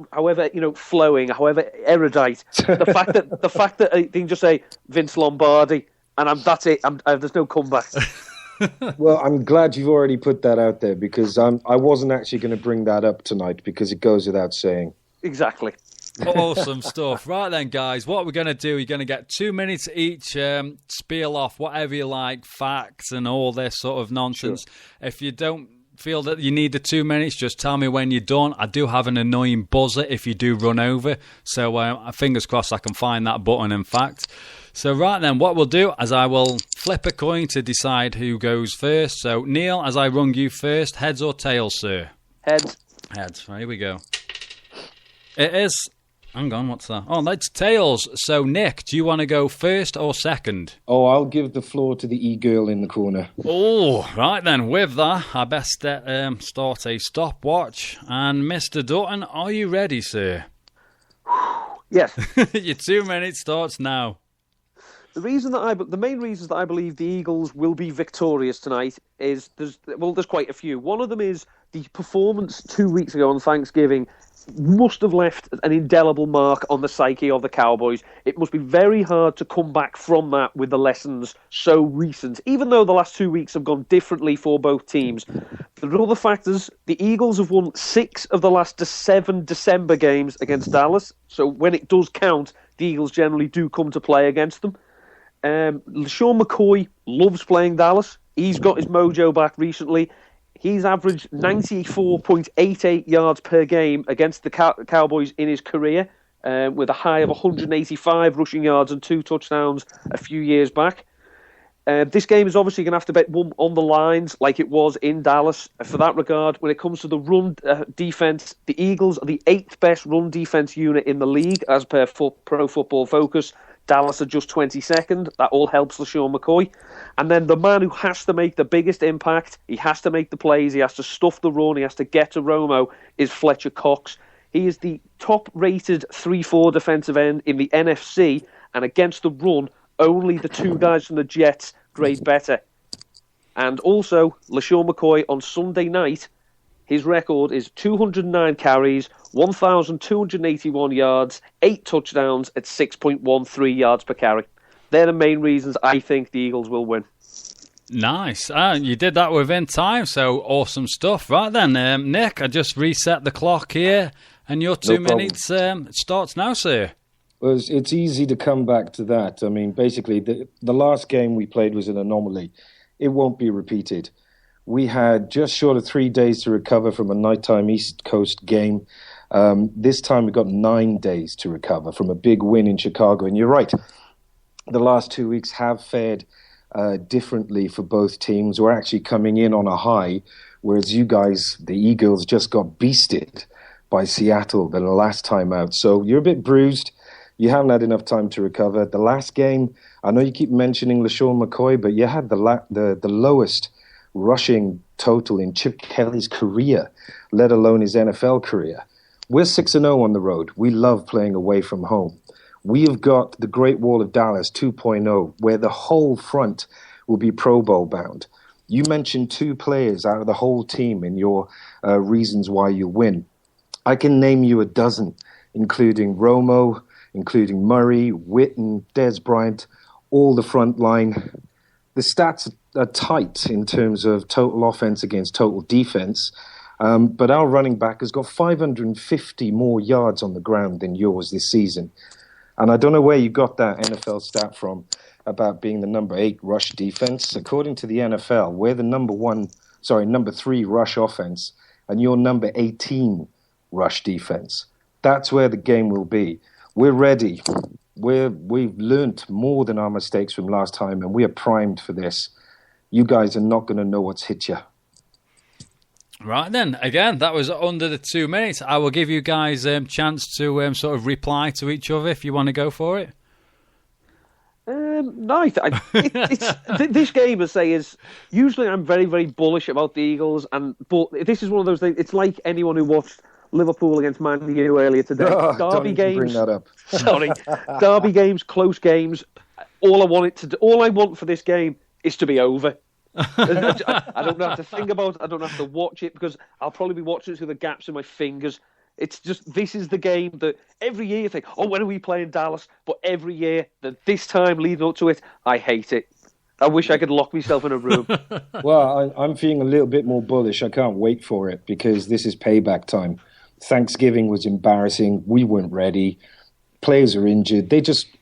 flowing, however erudite, the fact that they can just say Vince Lombardi and that's it. There's no comeback. Well, I'm glad you've already put that out there because I wasn't actually going to bring that up tonight because it goes without saying. Exactly. Awesome stuff. Right then, guys, what we're going to do, you're going to get 2 minutes each, spiel off whatever you like, facts and all this sort of nonsense. Sure. If you don't feel that you need the 2 minutes, just tell me when you're done. I do have an annoying buzzer if you do run over, so fingers crossed I can find that button, in fact. So right then, what we'll do is I will flip a coin to decide who goes first. So Neil, as I rung you first, heads or tails, sir? Heads. Heads. Here we go. It is... Hang on, what's that? Oh, that's tails. So, Nick, do you want to go first or second? Oh, I'll give the floor to the e-girl in the corner. Oh, right then. With that, I best start a stopwatch. And Mr. Dutton, are you ready, sir? Yes. Your 2 minutes starts now. The main reasons that I believe the Eagles will be victorious tonight is there's quite a few. One of them is the performance 2 weeks ago on Thanksgiving must have left an indelible mark on the psyche of the Cowboys. It must be very hard to come back from that with the lessons so recent, even though the last 2 weeks have gone differently for both teams. There are other factors. The Eagles have won 6 of the last 7 December games against Dallas, so when it does count, the Eagles generally do come to play against them. LeSean McCoy loves playing Dallas. He's got his mojo back recently. He's averaged 94.88 yards per game against the Cowboys in his career, with a high of 185 rushing yards and 2 touchdowns a few years back. This game is obviously going to have to bet one on the lines like it was in Dallas. For that regard, when it comes to the run defense, the Eagles are the 8th best run defense unit in the league, as per Pro Football Focus. Dallas are just 22nd. That all helps LeSean McCoy. And then the man who has to make the biggest impact, he has to make the plays, he has to stuff the run, he has to get to Romo, is Fletcher Cox. He is the top-rated 3-4 defensive end in the NFC, and against the run, only the 2 guys from the Jets grade better. And also, LeSean McCoy on Sunday night, his record is 209 carries, 1,281 yards, 8 touchdowns at 6.13 yards per carry. They're the main reasons I think the Eagles will win. Nice. You did that within time, so awesome stuff. Right then, Nick, I just reset the clock here, and your 2 minutes starts now, sir. Well, it's easy to come back to that. I mean, basically, the last game we played was an anomaly. It won't be repeated. We had just short of 3 days to recover from a nighttime East Coast game. This time we've got 9 days to recover from a big win in Chicago. And you're right, the last 2 weeks have fared differently for both teams. We're actually coming in on a high, whereas you guys, the Eagles, just got beasted by Seattle the last time out. So you're a bit bruised. You haven't had enough time to recover. The last game, I know you keep mentioning LaShawn McCoy, but you had the lowest rushing total in Chip Kelly's career, let alone his NFL career. We're 6-0 on the road. We love playing away from home. We have got the Great Wall of Dallas 2.0, where the whole front will be Pro Bowl bound. You mentioned 2 players out of the whole team in your reasons why you win. I can name you a dozen, including Romo, including Murray, Witten, Des Bryant, all the front line. The stats are tight in terms of total offense against total defense, but our running back has got 550 more yards on the ground than yours this season. And I don't know where you got that NFL stat from about being the number 8 rush defense. According to the NFL, we're the number 3 rush offense, and you're number 18 rush defense. That's where the game will be. We're ready. We've learnt more than our mistakes from last time, and we are primed for this. You guys are not going to know what's hit you. Right then, again, that was under the 2 minutes. I will give you guys a chance to sort of reply to each other if you want to go for it. No, this game, I say, is usually I'm very, very bullish about the Eagles, but this is one of those things. It's like anyone who watched Liverpool against Man U earlier today. Derby games. Bring that up. Sorry, derby games, close games. All I want for this game is to be over. I don't have to think about it. I don't have to watch it because I'll probably be watching it through the gaps in my fingers. It's just, this is the game that every year you think, oh, when are we playing Dallas? But every year, this time leading up to it, I hate it. I wish I could lock myself in a room. Well, I'm feeling a little bit more bullish. I can't wait for it because this is payback time. Thanksgiving was embarrassing. We weren't ready. Players are injured.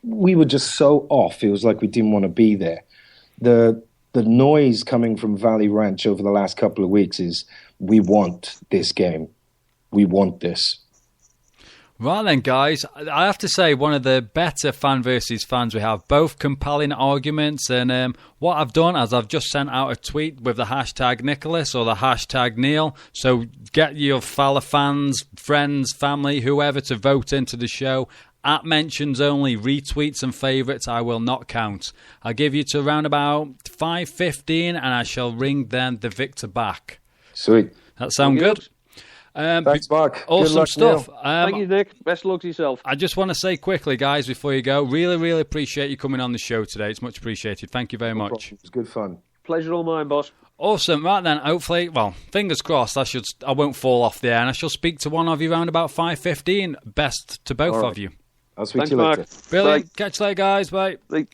We were just so off. It was like we didn't want to be there. The noise coming from Valley Ranch over the last couple of weeks is we want this game. We want this. Right then, guys, I have to say one of the better fan versus fans we have, both compelling arguments, and what I've done is I've just sent out a tweet with the hashtag Nicholas or the hashtag Neil, so get your fellow fans, friends, family, whoever to vote into the show. At mentions only, retweets and favourites I will not count. I'll give you to around about 5:15 and I shall ring then the victor back. Sweet. That sound good? Thanks, Mark. Awesome luck, stuff. Thank you, Nick. Best luck to yourself. I just want to say quickly, guys, before you go, really, really appreciate you coming on the show today. It's much appreciated. Thank you very much. It was good fun. Pleasure all mine, boss. Awesome. Right then, hopefully, well, fingers crossed, I won't fall off the air, and I shall speak to one of you around about 5:15. Best to both of you. I'll speak to you later. Brilliant. Bye. Catch you later, guys. Bye. Bye.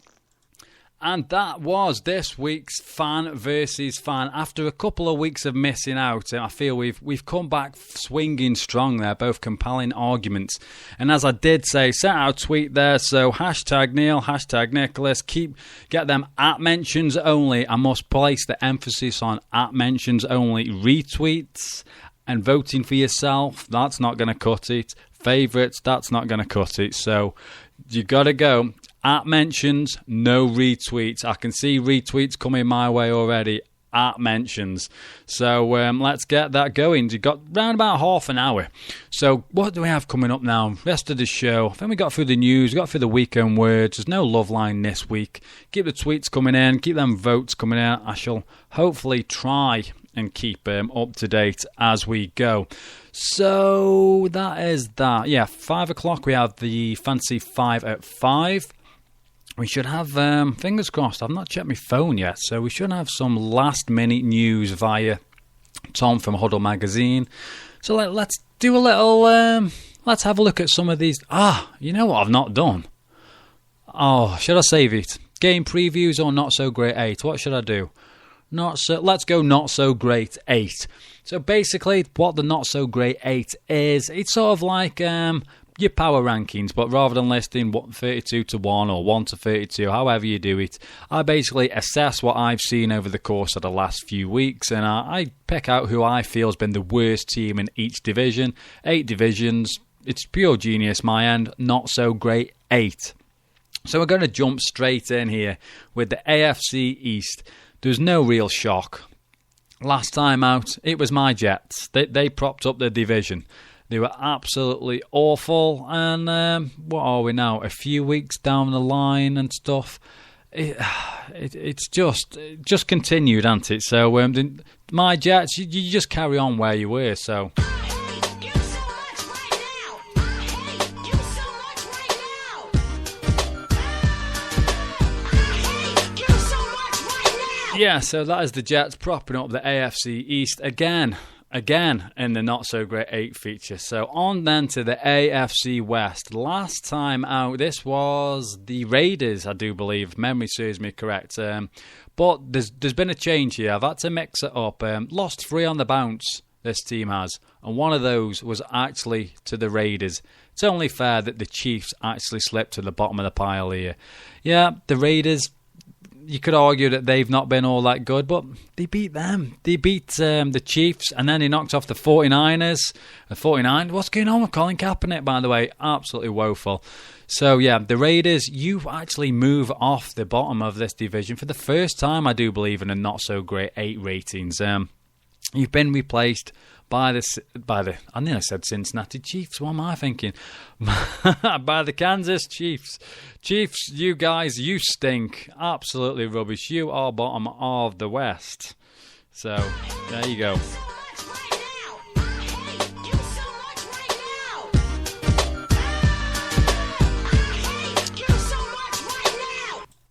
And that was this week's Fan versus Fan. After a couple of weeks of missing out, I feel we've come back swinging strong there, both compelling arguments. And as I did say, sent out a tweet there, so hashtag Neil, hashtag Nicholas, get them at mentions only. I must place the emphasis on at mentions only retweets. And voting for yourself, that's not going to cut it. Favourites, that's not going to cut it. So you got to go. At mentions, no retweets. I can see retweets coming my way already. At mentions. So let's get that going. You've got round about half an hour. So what do we have coming up now? Rest of the show. I think we got through the news, we got through the weekend words. There's no love line this week. Keep the tweets coming in. Keep them votes coming in. I shall hopefully try and keep up to date as we go. So that is that. Yeah, 5 o'clock we have the Fancy 5 at 5. We should have, fingers crossed, I've not checked my phone yet, so we should have some last-minute news via Tom from Huddle Magazine. So let's do a little, let's have a look at some of these. You know what I've not done? Oh, should I save it? Game previews or Not So Great 8? What should I do? Let's go Not So Great 8. So basically, what the Not So Great 8 is, it's sort of like your power rankings, but rather than listing 32 to 1 or 1 to 32, however you do it, I basically assess what I've seen over the course of the last few weeks, and I pick out who I feel has been the worst team in each division. 8 divisions, it's pure genius, my end, not so great 8. So we're going to jump straight in here with the AFC East. There's no real shock. Last time out, it was my Jets. They propped up the division. They were absolutely awful. And what are we now? A few weeks down the line and stuff. It's just continued, hasn't it? So my Jets, you just carry on where you were. So. Yeah, so that is the Jets propping up the AFC East again in the not-so-great 8 feature. So on then to the AFC West. Last time out, this was the Raiders, I do believe, if memory serves me correct. But there's been a change here. I've had to mix it up. Lost 3 on the bounce, this team has, and one of those was actually to the Raiders. It's only fair that the Chiefs actually slipped to the bottom of the pile here. Yeah, the Raiders, you could argue that they've not been all that good, but they beat them. They beat the Chiefs, and then they knocked off the 49ers. The 49, what's going on with Colin Kaepernick, by the way? Absolutely woeful. So, yeah, the Raiders, you actually move off the bottom of this division for the first time, I do believe, in a not-so-great 8 ratings. You've been replaced by the I nearly said Cincinnati Chiefs. What am I thinking? By the Kansas Chiefs. Chiefs, you guys, you stink. Absolutely rubbish. You are bottom of the West. So, there you go.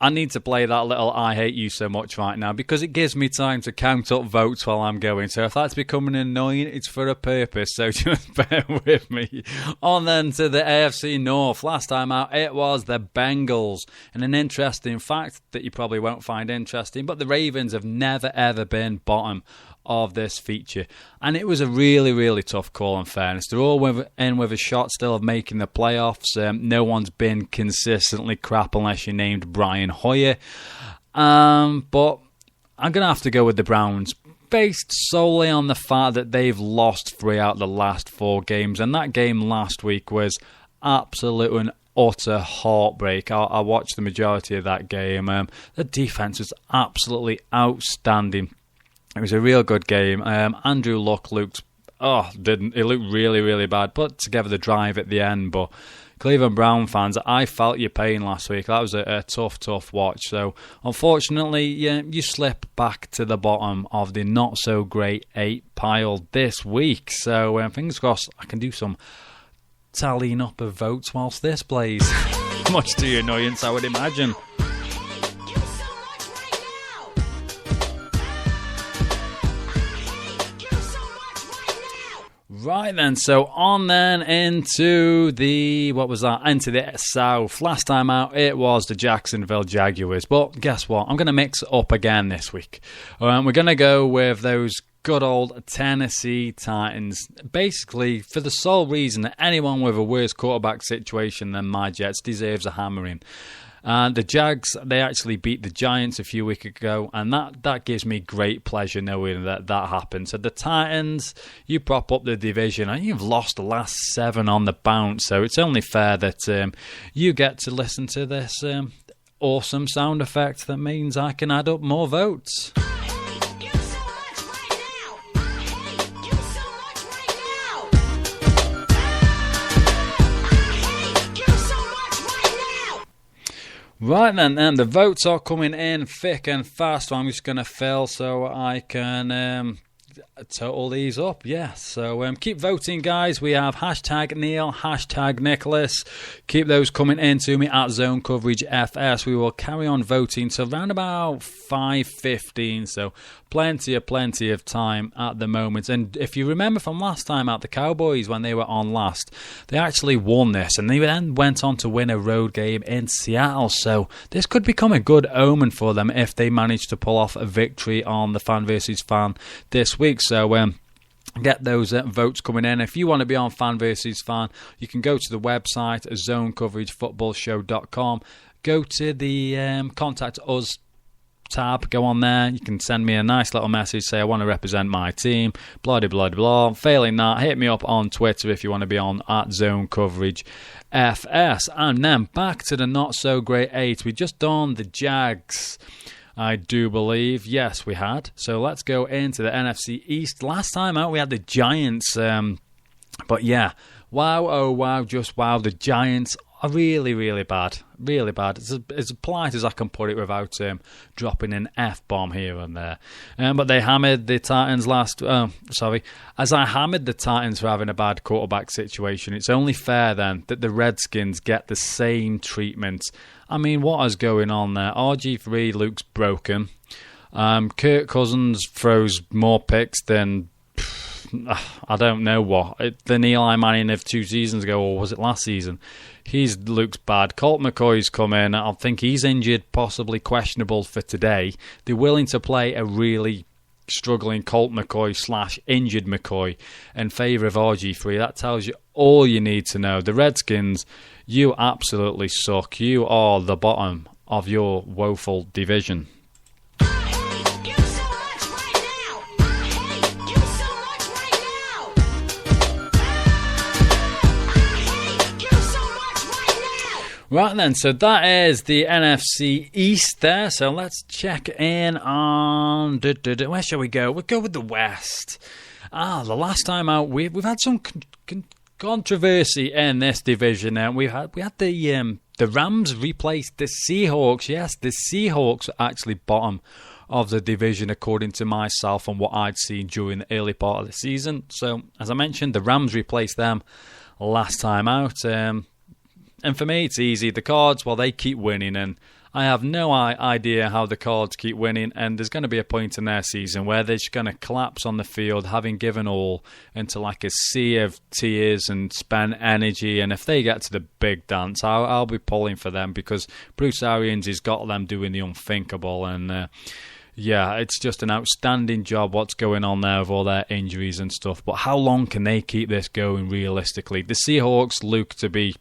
I need to play that little I hate you so much right now because it gives me time to count up votes while I'm going. So if that's becoming annoying, it's for a purpose. So just bear with me. On then to the AFC North. Last time out, it was the Bengals. And an interesting fact that you probably won't find interesting, but the Ravens have never ever been bottom of this feature, and it was a really, really tough call. In fairness, they're all in with a shot still of making the playoffs. No one's been consistently crap unless you're named Brian Hoyer, but I'm gonna have to go with the Browns based solely on the fact that they've lost 3 out of the last 4 games, and that game last week was absolute and utter heartbreak. I watched the majority of that game. The defense was absolutely outstanding. It was a real good game. Andrew Luck looked really, really bad. Put together the drive at the end, but Cleveland Brown fans, I felt your pain last week. That was a tough watch. So, unfortunately, you slip back to the bottom of the not-so-great 8 pile this week. So, fingers crossed, I can do some tallying up of votes whilst this plays. Much to your annoyance, I would imagine. Right then, so on then into the, into the South. Last time out, it was the Jacksonville Jaguars. But guess what? I'm going to mix it up again this week. We're going to go with those good old Tennessee Titans. Basically, for the sole reason that anyone with a worse quarterback situation than my Jets deserves a hammering. The Jags, they actually beat the Giants a few weeks ago, and that gives me great pleasure knowing that happened. So the Titans, you prop up the division, and you've lost the last 7 on the bounce, so it's only fair that you get to listen to this awesome sound effect that means I can add up more votes. Right then, and the votes are coming in thick and fast. So I'm just going to fill so I can total these up. Yeah, so keep voting, guys. We have hashtag Neil, hashtag Nicholas. Keep those coming in to me at Zone Coverage FS. We will carry on voting till around about 5:15. So plenty of time at the moment. And if you remember from last time out, the Cowboys, when they were on last, they actually won this, and they then went on to win a road game in Seattle. So this could become a good omen for them if they manage to pull off a victory on the Fan versus Fan this week. So get those votes coming in. If you want to be on Fan versus Fan, you can go to the website, zonecoveragefootballshow.com. Go to the Contact Us tab, go on there. You can send me a nice little message, say I want to represent my team, blah, blah, blah, blah. Failing that, hit me up on Twitter if you want to be on at Zone Coverage FS. And then back to the not so great 8. We just done the Jags, I do believe. Yes, we had. So let's go into the NFC East. Last time out we had the Giants, but yeah, wow, oh wow, just wow. The Giants are really, really bad. Really bad. It's as polite as I can put it without dropping an F-bomb here and there. But they hammered the Titans as I hammered the Titans for having a bad quarterback situation, it's only fair then that the Redskins get the same treatment. I mean, what is going on there? RG3 looks broken. Kirk Cousins throws more picks than I don't know what. The Eli Manning of 2 seasons ago, or was it last season? He looks bad. Colt McCoy's come in. I think he's injured, possibly questionable for today. They're willing to play a really struggling Colt McCoy / injured McCoy in favour of RG3. That tells you all you need to know. The Redskins, you absolutely suck. You are the bottom of your woeful division. Right then, so that is the NFC East there. So let's check in on... Where shall we go? We'll go with the West. The last time out, we've had some controversy in this division. We had the Rams replace the Seahawks. Yes, the Seahawks are actually bottom of the division according to myself and what I'd seen during the early part of the season. So, as I mentioned, the Rams replaced them last time out. And for me, it's easy. The Cards, well, they keep winning, and I have no idea how the Cards keep winning, and there's going to be a point in their season where they're just going to collapse on the field, having given all, into like a sea of tears and spent energy, and if they get to the big dance, I'll be pulling for them, because Bruce Arians has got them doing the unthinkable, and yeah, it's just an outstanding job what's going on there with all their injuries and stuff, but how long can they keep this going realistically? The Seahawks look to be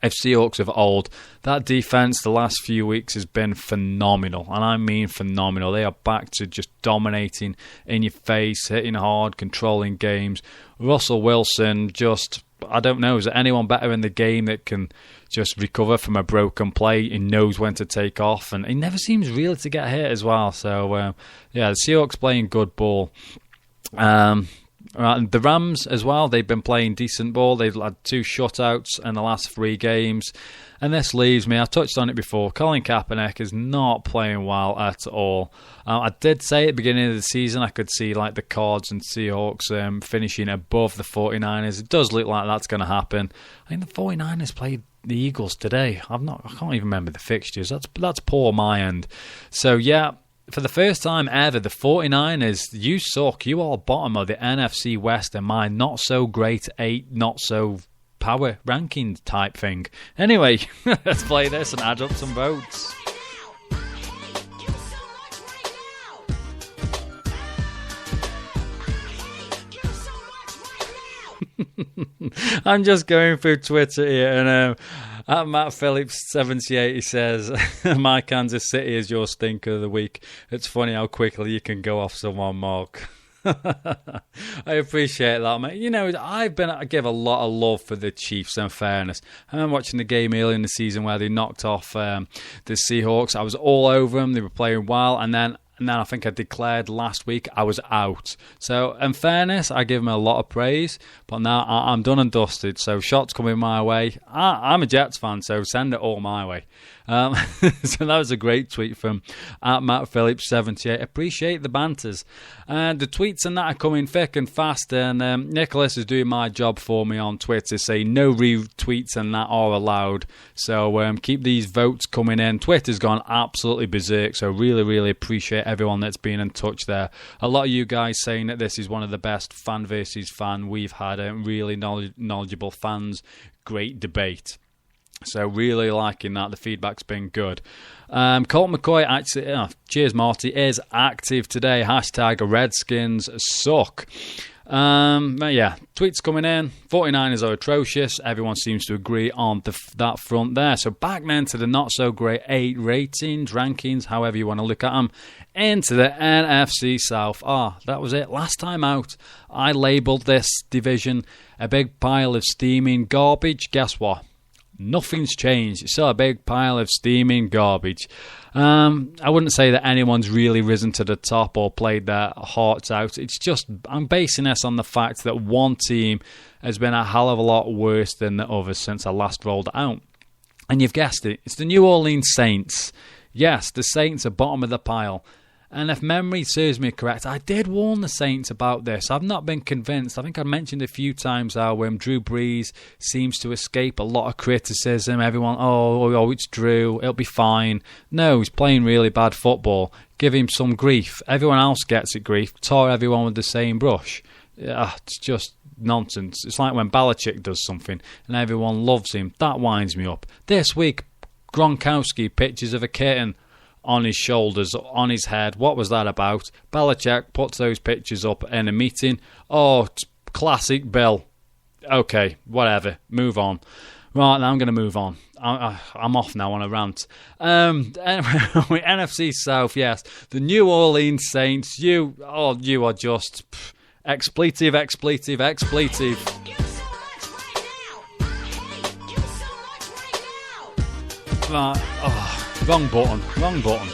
Seahawks of old. That defense the last few weeks has been phenomenal, and I mean phenomenal. They are back to just dominating in your face, hitting hard, controlling games. Russell Wilson, just, I don't know, is there anyone better in the game that can just recover from a broken play and knows when to take off, and he never seems really to get hit as well. So yeah, the Seahawks playing good ball. Right, the Rams as well, they've been playing decent ball. They've had 2 shutouts in the last 3 games. And this leaves me, I touched on it before, Colin Kaepernick is not playing well at all. I did say at the beginning of the season I could see like the Cards and Seahawks finishing above the 49ers. It does look like that's going to happen. I think the 49ers played the Eagles today. I can't even remember the fixtures. That's poor my end. So yeah, for the first time ever, the 49ers, you suck. You are bottom of the NFC West in my not-so-great 8, not-so-power ranking type thing. Anyway, let's play this and add up some votes. I'm just going through Twitter here, and at Matt Phillips 78, he says, "My Kansas City is your stinker of the week." It's funny how quickly you can go off someone, Mark. I appreciate that, mate. You know, I give a lot of love for the Chiefs, in fairness. I remember watching the game early in the season where they knocked off the Seahawks. I was all over them. They were playing well, and then I think I declared last week I was out. So, in fairness, I give him a lot of praise, but now I'm done and dusted. So, shots coming my way. I'm a Jets fan, so send it all my way. So that was a great tweet from Matt Phillips 78. Appreciate the banters. And the tweets and that are coming thick and fast. And Nicholas is doing my job for me on Twitter, saying no retweets and that are allowed. So keep these votes coming in. Twitter's gone absolutely berserk. So really, really appreciate everyone that's been in touch there. A lot of you guys saying that this is one of the best fan versus fan we've had. Really knowledgeable fans. Great debate. So really liking that. The feedback's been good. Colt McCoy actually, cheers Marty, is active today. Hashtag Redskins suck. But yeah, tweets coming in. 49ers are atrocious. Everyone seems to agree on that front there. So back then to the not so great 8 rankings, however you want to look at them, into the NFC South. That was it. Last time out, I labelled this division a big pile of steaming garbage. Guess what? Nothing's changed. It's still a big pile of steaming garbage. I wouldn't say that anyone's really risen to the top or played their hearts out. It's just, I'm basing this on the fact that one team has been a hell of a lot worse than the others since I last rolled it out. And you've guessed it, it's the New Orleans Saints. Yes, the Saints are bottom of the pile. And if memory serves me correct, I did warn the Saints about this. I've not been convinced. I think I mentioned a few times how Drew Brees seems to escape a lot of criticism. Everyone, it's Drew, it'll be fine. No, he's playing really bad football. Give him some grief. Everyone else gets it grief. Tar everyone with the same brush. It's just nonsense. It's like when Belichick does something and everyone loves him. That winds me up. This week, Gronkowski, pictures of a kitten on his shoulders, on his head. What was that about? Belichick puts those pictures up in a meeting. Classic Bill. Okay, whatever. Move on. Right, now I'm going to move on. I'm off now on a rant. NFC South, yes. The New Orleans Saints, you are just expletive. Wrong button.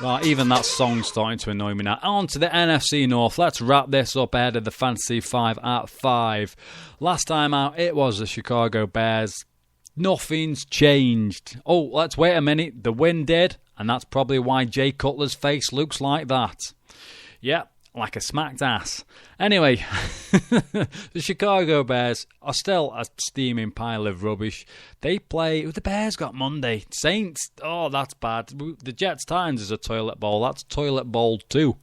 Right, even that song's starting to annoy me now. On to the NFC North. Let's wrap this up ahead of the Fantasy 5 at 5. Last time out, it was the Chicago Bears. Nothing's changed. Let's wait a minute. The win did, and that's probably why Jay Cutler's face looks like that. Yep. Like a smacked ass. Anyway, the Chicago Bears are still a steaming pile of rubbish. They play... The Bears got Monday. Saints, that's bad. The Jets-Titans is a toilet bowl. That's toilet bowl too.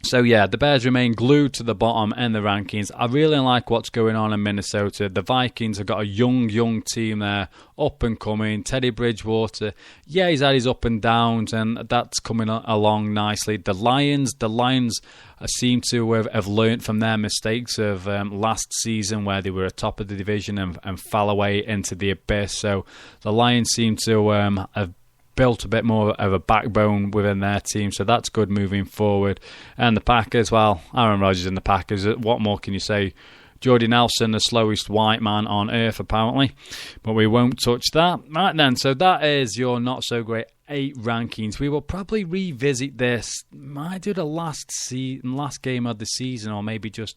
So yeah, the Bears remain glued to the bottom in the rankings. I really like what's going on in Minnesota. The Vikings have got a young team there, up and coming. Teddy Bridgewater, yeah, he's had his up and downs, and that's coming along nicely. The Lions seem to have learnt from their mistakes of last season, where they were atop of the division and fell away into the abyss. So the Lions seem to have built a bit more of a backbone within their team, so that's good moving forward. And the Packers, well, Aaron Rodgers and the Packers, what more can you say? Jordy Nelson, the slowest white man on earth, apparently, but we won't touch that. Right then, so that is your not so great 8 rankings. We will probably revisit this. Might do the last game of the season, or maybe just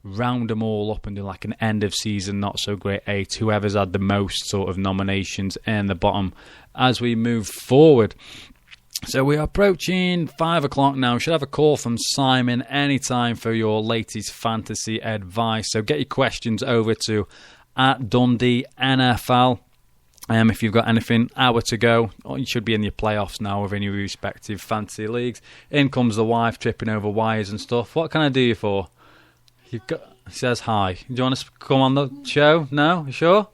round them all up and do like an end of season not so great 8, whoever's had the most sort of nominations in the bottom as we move forward. So we are approaching 5 o'clock now. Should have a call from Simon anytime for your latest fantasy advice. So get your questions over to @Dundee NFL. If you've got anything, hour to go. You should be in your playoffs now with any respective fantasy leagues. In comes the wife tripping over wires and stuff. What can I do you for? He says hi. Do you want to come on the show? No? You sure?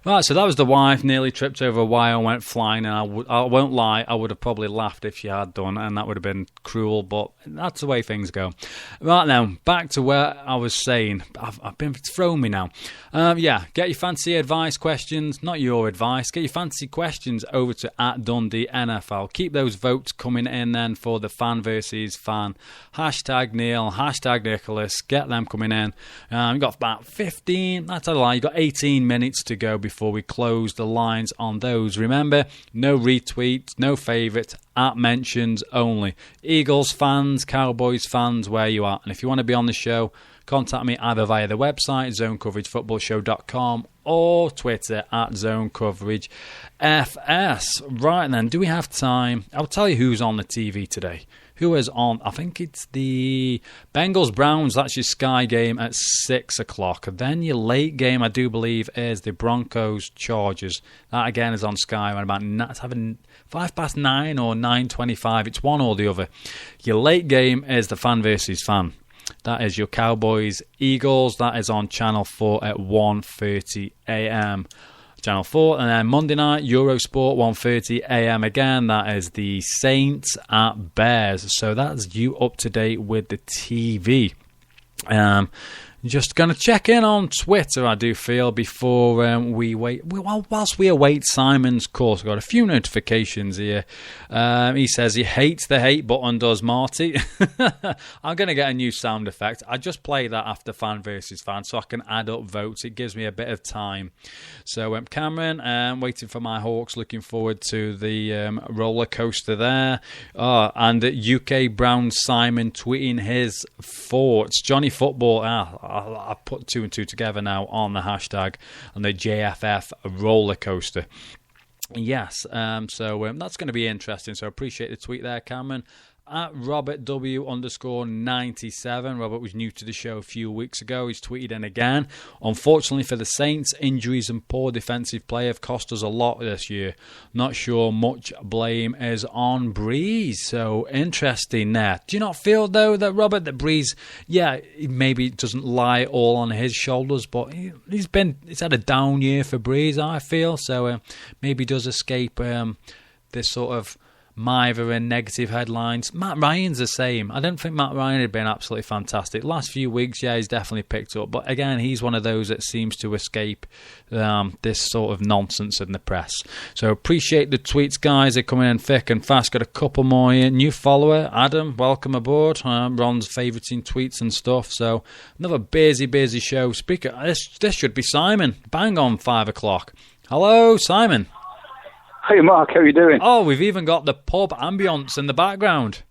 Right, so that was the wife, nearly tripped over a wire and went flying, and I won't lie, I would have probably laughed if she had done, and that would have been cruel, but that's the way things go. Right now, back to where I was saying. I've been thrown me now. Get your fantasy advice questions, not your advice, get your fantasy questions over to @Dundee NFL. Keep those votes coming in then for the fan versus fan. Hashtag Neil, hashtag Nicholas, get them coming in. You've got about 15, that's a lie, you've got 18 minutes to go before we close the lines on those. Remember, no retweets, no favourites, @mentions only. Eagles fans, Cowboys fans, where you are. And if you want to be on the show, contact me either via the website, zoneCoverageFootballShow.com, or Twitter @ZoneCoverageFS. Right then, do we have time? I'll tell you who's on the TV today. Who is on? I think it's the Bengals-Browns. That's your Sky game at 6 o'clock. Then your late game, I do believe, is the Broncos-Chargers. That, again, is on Sky around about 9:05 or 9:25. It's one or the other. Your late game is the fan versus fan. That is your Cowboys-Eagles. That is on Channel 4 at 1:30 a.m. Channel 4, and then Monday night, Eurosport, 1:30 a.m. again. That is the Saints at Bears. So that's you up to date with the TV. Just going to check in on Twitter, I do feel, before we wait. Well, whilst we await Simon's course, I've got a few notifications here. He says he hates the hate button, does Marty? I'm going to get a new sound effect. I just play that after fan versus fan so I can add up votes. It gives me a bit of time. So Cameron, waiting for my Hawks, looking forward to the roller coaster there. And UK Brown Simon tweeting his thoughts. Johnny Football, I put 2 and 2 together now on the hashtag and the JFF roller coaster. Yes, so that's going to be interesting. So I appreciate the tweet there, Cameron. At Robert W_97. Robert was new to the show a few weeks ago. He's tweeted in again. Unfortunately for the Saints, injuries and poor defensive play have cost us a lot this year. Not sure much blame is on Breeze. So interesting there. Do you not feel, though, that Robert, that Breeze, maybe it doesn't lie all on his shoulders, but it's had a down year for Breeze, I feel. So maybe does escape this sort of Miver and negative headlines. Matt Ryan's the same. I don't think Matt Ryan had been absolutely fantastic. Last few weeks, he's definitely picked up. But again, he's one of those that seems to escape this sort of nonsense in the press. So appreciate the tweets, guys. They're coming in thick and fast. Got a couple more here. New follower, Adam, welcome aboard. Ron's favouriting tweets and stuff. So another busy show. Spreaker, this should be Simon. Bang on 5 o'clock. Hello, Simon. Hey Mark, how are you doing? Oh, we've even got the pub ambience in the background.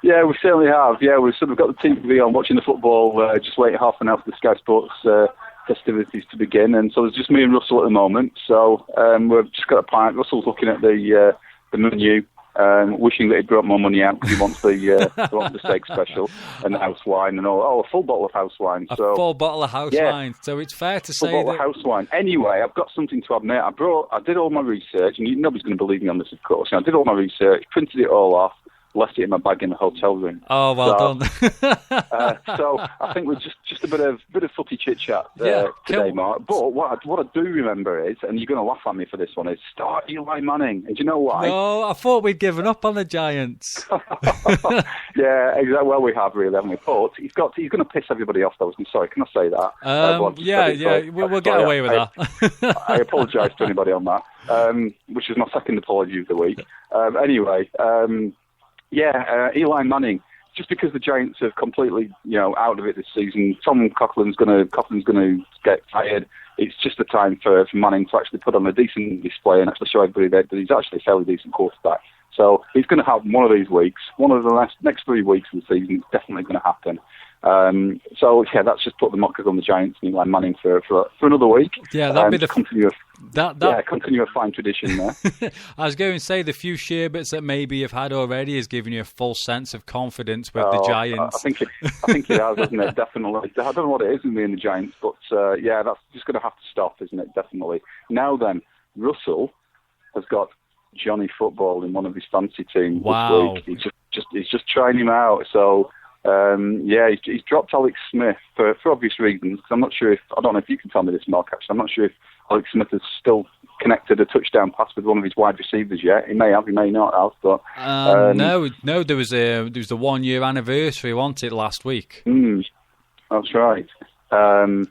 Yeah, we certainly have. Yeah, we've sort of got the TV on, watching the football, just waiting half an hour for the Sky Sports festivities to begin. And so it's just me and Russell at the moment. So we've just got a pint. Russell's looking at the menu, wishing that he'd brought more money out because he wants the steak special and the house wine and all. Oh, a full bottle of house wine. A full bottle of house wine. So it's fair to say full bottle of house wine. Anyway, I've got something to admit. I did all my research, and nobody's going to believe me on this, of course. I did all my research, printed it all off, left it in my bag in the hotel room. Oh, well done. So I think we're just a bit of footy chit chat today, Mark. But what I do remember is, and you're going to laugh at me for this one, is start Eli Manning. And do you know why? No, I thought we'd given up on the Giants. Yeah, exactly. Well, we have really, haven't we? But he's going to piss everybody off. Though. I'm sorry. Can I say that? We'll get away with that. I apologise to anybody on that. Which is my second apology of the week. Anyway. Eli Manning. Just because the Giants are completely, out of it this season, Tom Coughlin's going to get fired. It's just the time for Manning to actually put on a decent display and actually show everybody that he's actually a fairly decent quarterback. So he's going to have one of these weeks, one of the next 3 weeks of the season. It's definitely going to happen. That's just put the mockers on the Giants and Eli Manning for another week. Yeah, that'd be the continue a fine tradition there. I was going to say the few sherbets that maybe you've had already has given you a full sense of confidence with the Giants. I think it has, hasn't it? Definitely. I don't know what it is with me and the Giants, but that's just going to have to stop, isn't it? Definitely. Now then, Russell has got Johnny Football in one of his fantasy teams this week. He's just trying him out. So. He's dropped Alex Smith for obvious reasons. Because I don't know if you can tell me this, Mark. Actually, I'm not sure if Alex Smith has still connected a touchdown pass with one of his wide receivers yet. He may have, he may not have. But no, there was the 1 year anniversary, wasn't it, last week? That's right. So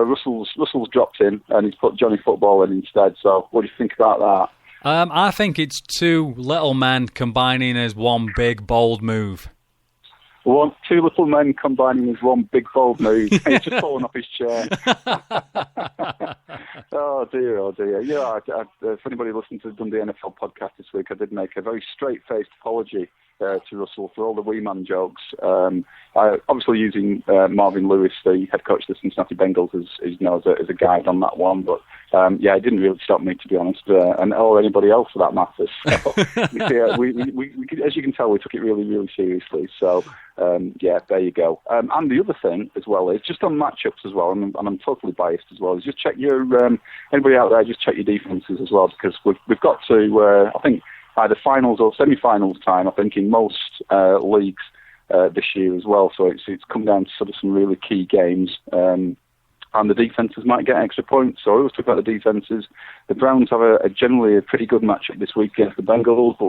Russell's dropped in and he's put Johnny Football in instead. So what do you think about that? I think it's two little men combining as one big bold move. Two little men combining as one big bold move. He's just fallen off his chair. Oh dear. Yeah, if anybody listened to the Dundee NFL podcast this week, I did make a very straight-faced apology to Russell for all the wee man jokes. I obviously using Marvin Lewis, the head coach of the Cincinnati Bengals, as a guide on that one. But it didn't really stop me, to be honest, or anybody else for that matter. So, we as you can tell, we took it really, really seriously. So there you go. And the other thing as well is just on matchups as well, and I'm totally biased as well. Is just check your anybody out there, just check your defenses as well, because we've got to I think either finals or semi-finals time, I think, in most leagues this year as well. So it's come down to sort of some really key games. And the defences might get extra points. So I always talk about the defences. The Browns have generally a pretty good matchup this week against the Bengals, but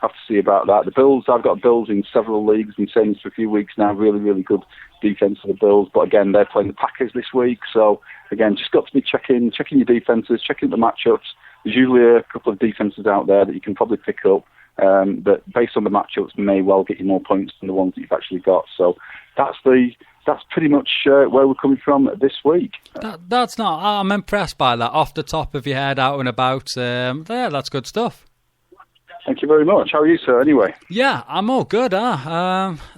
have to see about that. The Bills, I've got Bills in several leagues, been saying this for a few weeks now, really, really good defence for the Bills. But again, they're playing the Packers this week. So again, just got to be checking your defences, checking the matchups. There's usually a couple of defences out there that you can probably pick up that based on the matchups may well get you more points than the ones that you've actually got. So that's pretty much where we're coming from this week. That's not. I'm impressed by that. Off the top of your head, out and about. Yeah, that's good stuff. Thank you very much. How are you, sir, anyway? Yeah, I'm all good,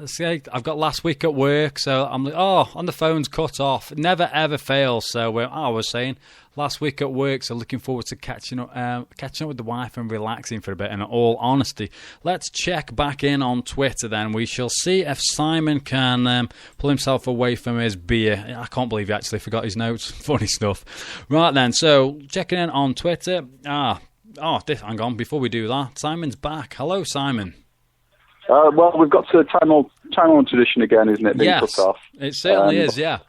see, I've got last week at work, so I'm like, on the phone's cut off. It never, ever fails. So I was saying, last week at work, so looking forward to catching up with the wife and relaxing for a bit, in all honesty. Let's check back in on Twitter then. We shall see if Simon can pull himself away from his beer. I can't believe he actually forgot his notes. Funny stuff. Right then, so checking in on Twitter. Hang on, before we do that, Simon's back. Hello, Simon. Well, we've got to time-on tradition again, isn't it, being yes, cut off? It certainly is, yeah.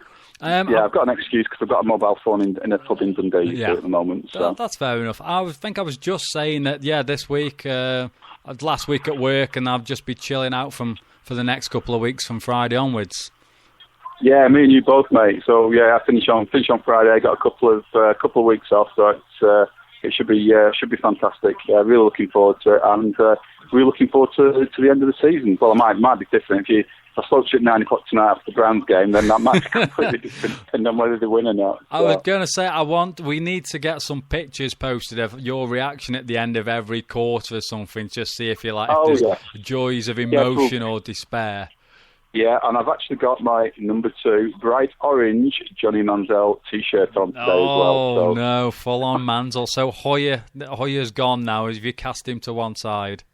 I've got an excuse because I've got a mobile phone in a pub in Dundee at the moment. So. That's fair enough. I think I was just saying that, this week, last week at work, and I'll just be chilling out for the next couple of weeks from Friday onwards. Yeah, me and you both, mate. So, I finish on Friday. I got a couple of weeks off, so it should be fantastic. Really looking forward to it, and really looking forward to the end of the season. Well, it might be different if I spoke to you at 9 o'clock tonight after the Browns game, then that might be completely different depending on whether they win or not. I was going to say, we need to get some pictures posted of your reaction at the end of every quarter or something, just see if there's joys of emotion or despair. Yeah, and I've actually got my number 2 bright orange Johnny Manziel T-shirt on today as well. Oh no, full on Manziel. So Hoyer's gone now. Have you cast him to one side?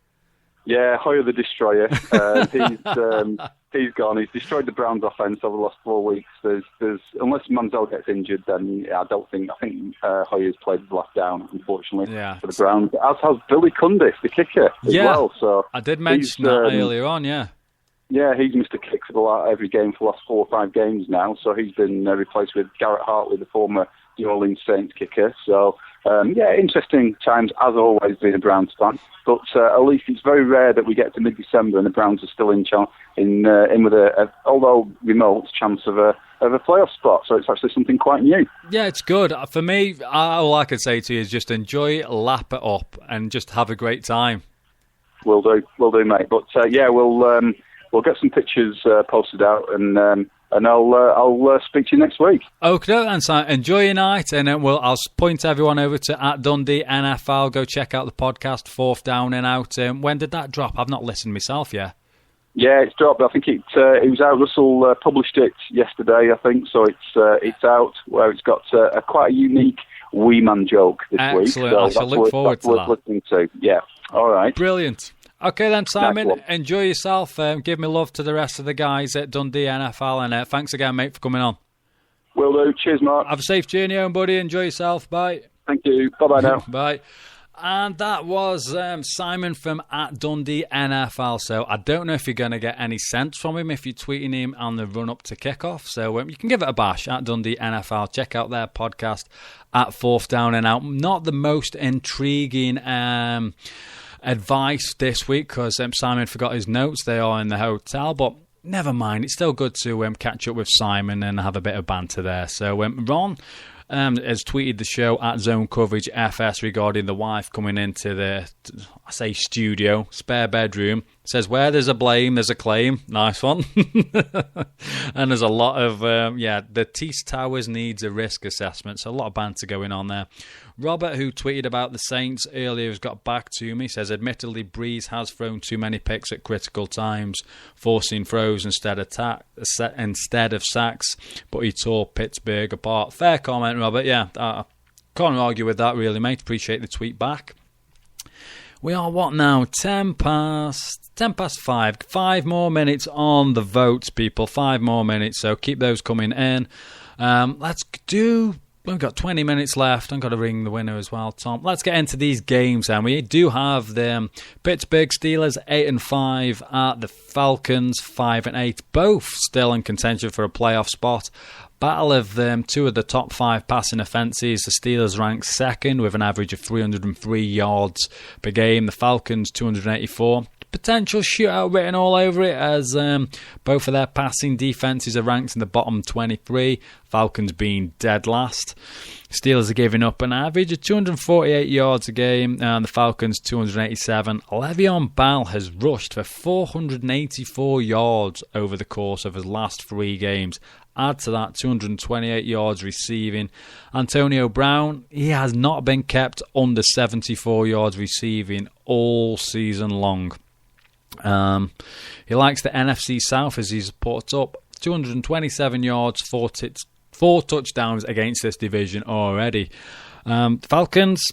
Yeah, Hoyer the Destroyer. He's gone. He's destroyed the Browns' offense over the last 4 weeks. There's unless Manziel gets injured, then I think Hoyer's played his last down, unfortunately, for the Browns. As has Billy Cundiff, the kicker, as well. So I did mention that earlier on. Yeah. Yeah, he's missed a kick for every game for the last 4 or 5 games now. So he's been replaced with Garrett Hartley, the former New Orleans Saints kicker. So, interesting times, as always, being a Browns fan. But at least it's very rare that we get to mid-December and the Browns are still in with a although remote, chance of a playoff spot. So it's actually something quite new. Yeah, it's good. For me, all I can say to you is just enjoy it, lap it up, and just have a great time. Will do, mate. But, we'll get some pictures posted out, and I'll speak to you next week. Okay, and so enjoy your night, and then I'll point everyone over to @Dundee NFL. Go check out the podcast, 4th Down and Out. When did that drop? I've not listened myself yet. Yeah, it's dropped. I think it was out. Russell published it yesterday, I think. So it's out. Where it's got quite a unique wee man joke this week. Excellent. So I shall look forward to that. Listening to. Yeah. All right. Brilliant. Okay then, Simon, enjoy yourself. Give me love to the rest of the guys at Dundee NFL, and thanks again, mate, for coming on. Will do. Cheers, Mark. Have a safe journey home, buddy. Enjoy yourself. Bye. Thank you. Bye-bye now. Bye. And that was Simon from @Dundee NFL. So I don't know if you're going to get any sense from him if you're tweeting him on the run-up to kickoff. So you can give it a bash @Dundee NFL. Check out their podcast @4th Down and Out. Not the most intriguing advice this week because Simon forgot his notes. They are in the hotel, but never mind. It's still good to catch up with Simon and have a bit of banter there. So Ron has tweeted the show @Zone Coverage FS regarding the wife coming into the studio, spare bedroom. Says, where there's a blame, there's a claim. Nice one. And there's a lot of, the Tees Towers needs a risk assessment. So a lot of banter going on there. Robert, who tweeted about the Saints earlier, has got back to me. Says, admittedly, Breeze has thrown too many picks at critical times, forcing throws instead of sacks, but he tore Pittsburgh apart. Fair comment, Robert. Yeah, I can't argue with that, really, mate. Appreciate the tweet back. We are, what now? 10 past 5. 5 more minutes on the votes, people. 5 more minutes, so keep those coming in. We've got 20 minutes left. I've got to ring the winner as well, Tom. Let's get into these games, and we do have the Pittsburgh Steelers 8-5 at the Falcons 5-8, both still in contention for a playoff spot. Battle of two of the top 5 passing offences. The Steelers ranked second with an average of 303 yards per game. The Falcons 284. Potential shootout written all over it, as both of their passing defences are ranked in the bottom 23. Falcons being dead last. Steelers are giving up an average of 248 yards a game, and the Falcons 287. Le'Veon Bell has rushed for 484 yards over the course of his last 3 games. Add to that 228 yards receiving. Antonio Brown, he has not been kept under 74 yards receiving all season long. He likes the NFC South, as he's put up 227 yards, 4 touchdowns against this division already. Falcons,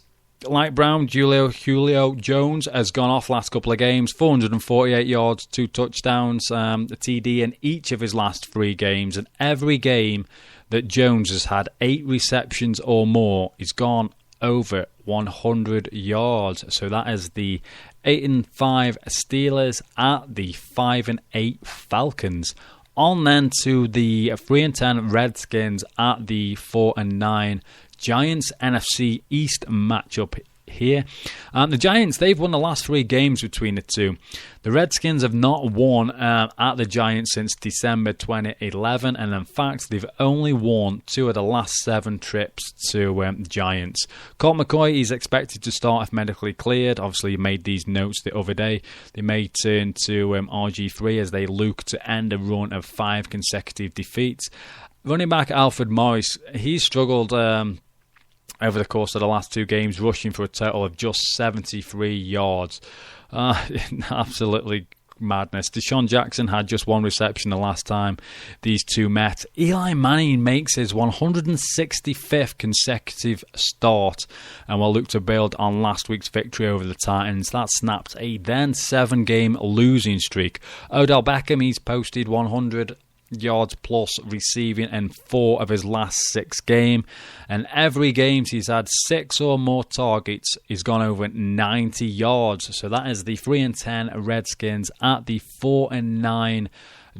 like Brown, Julio Jones has gone off last couple of games, 448 yards, 2 touchdowns, a TD in each of his last 3 games, and every game that Jones has had 8 receptions or more, he's gone over 100 yards. So that is the 8-5 Steelers at the 5-8 Falcons. On then to the 3-10 Redskins at the 4-9 Giants. NFC East matchup here. The Giants, they've won the last 3 games between the two. The Redskins have not won at the Giants since December 2011, and in fact they've only won 2 of the last 7 trips to the Giants. Colt McCoy is expected to start if medically cleared. Obviously he made these notes the other day. They may turn to RG3 as they look to end a run of 5 consecutive defeats. Running back Alfred Morris, he's struggled over the course of the last 2 games, rushing for a total of just 73 yards. Absolutely madness. Deshaun Jackson had just 1 reception the last time these two met. Eli Manning makes his 165th consecutive start and will look to build on last week's victory over the Titans. That snapped a then 7-game losing streak. Odell Beckham, he's posted 100 yards plus receiving in 4 of his last 6 games, and every game he's had 6 or more targets, he's gone over 90 yards. So that is the 3-10 Redskins at the 4-9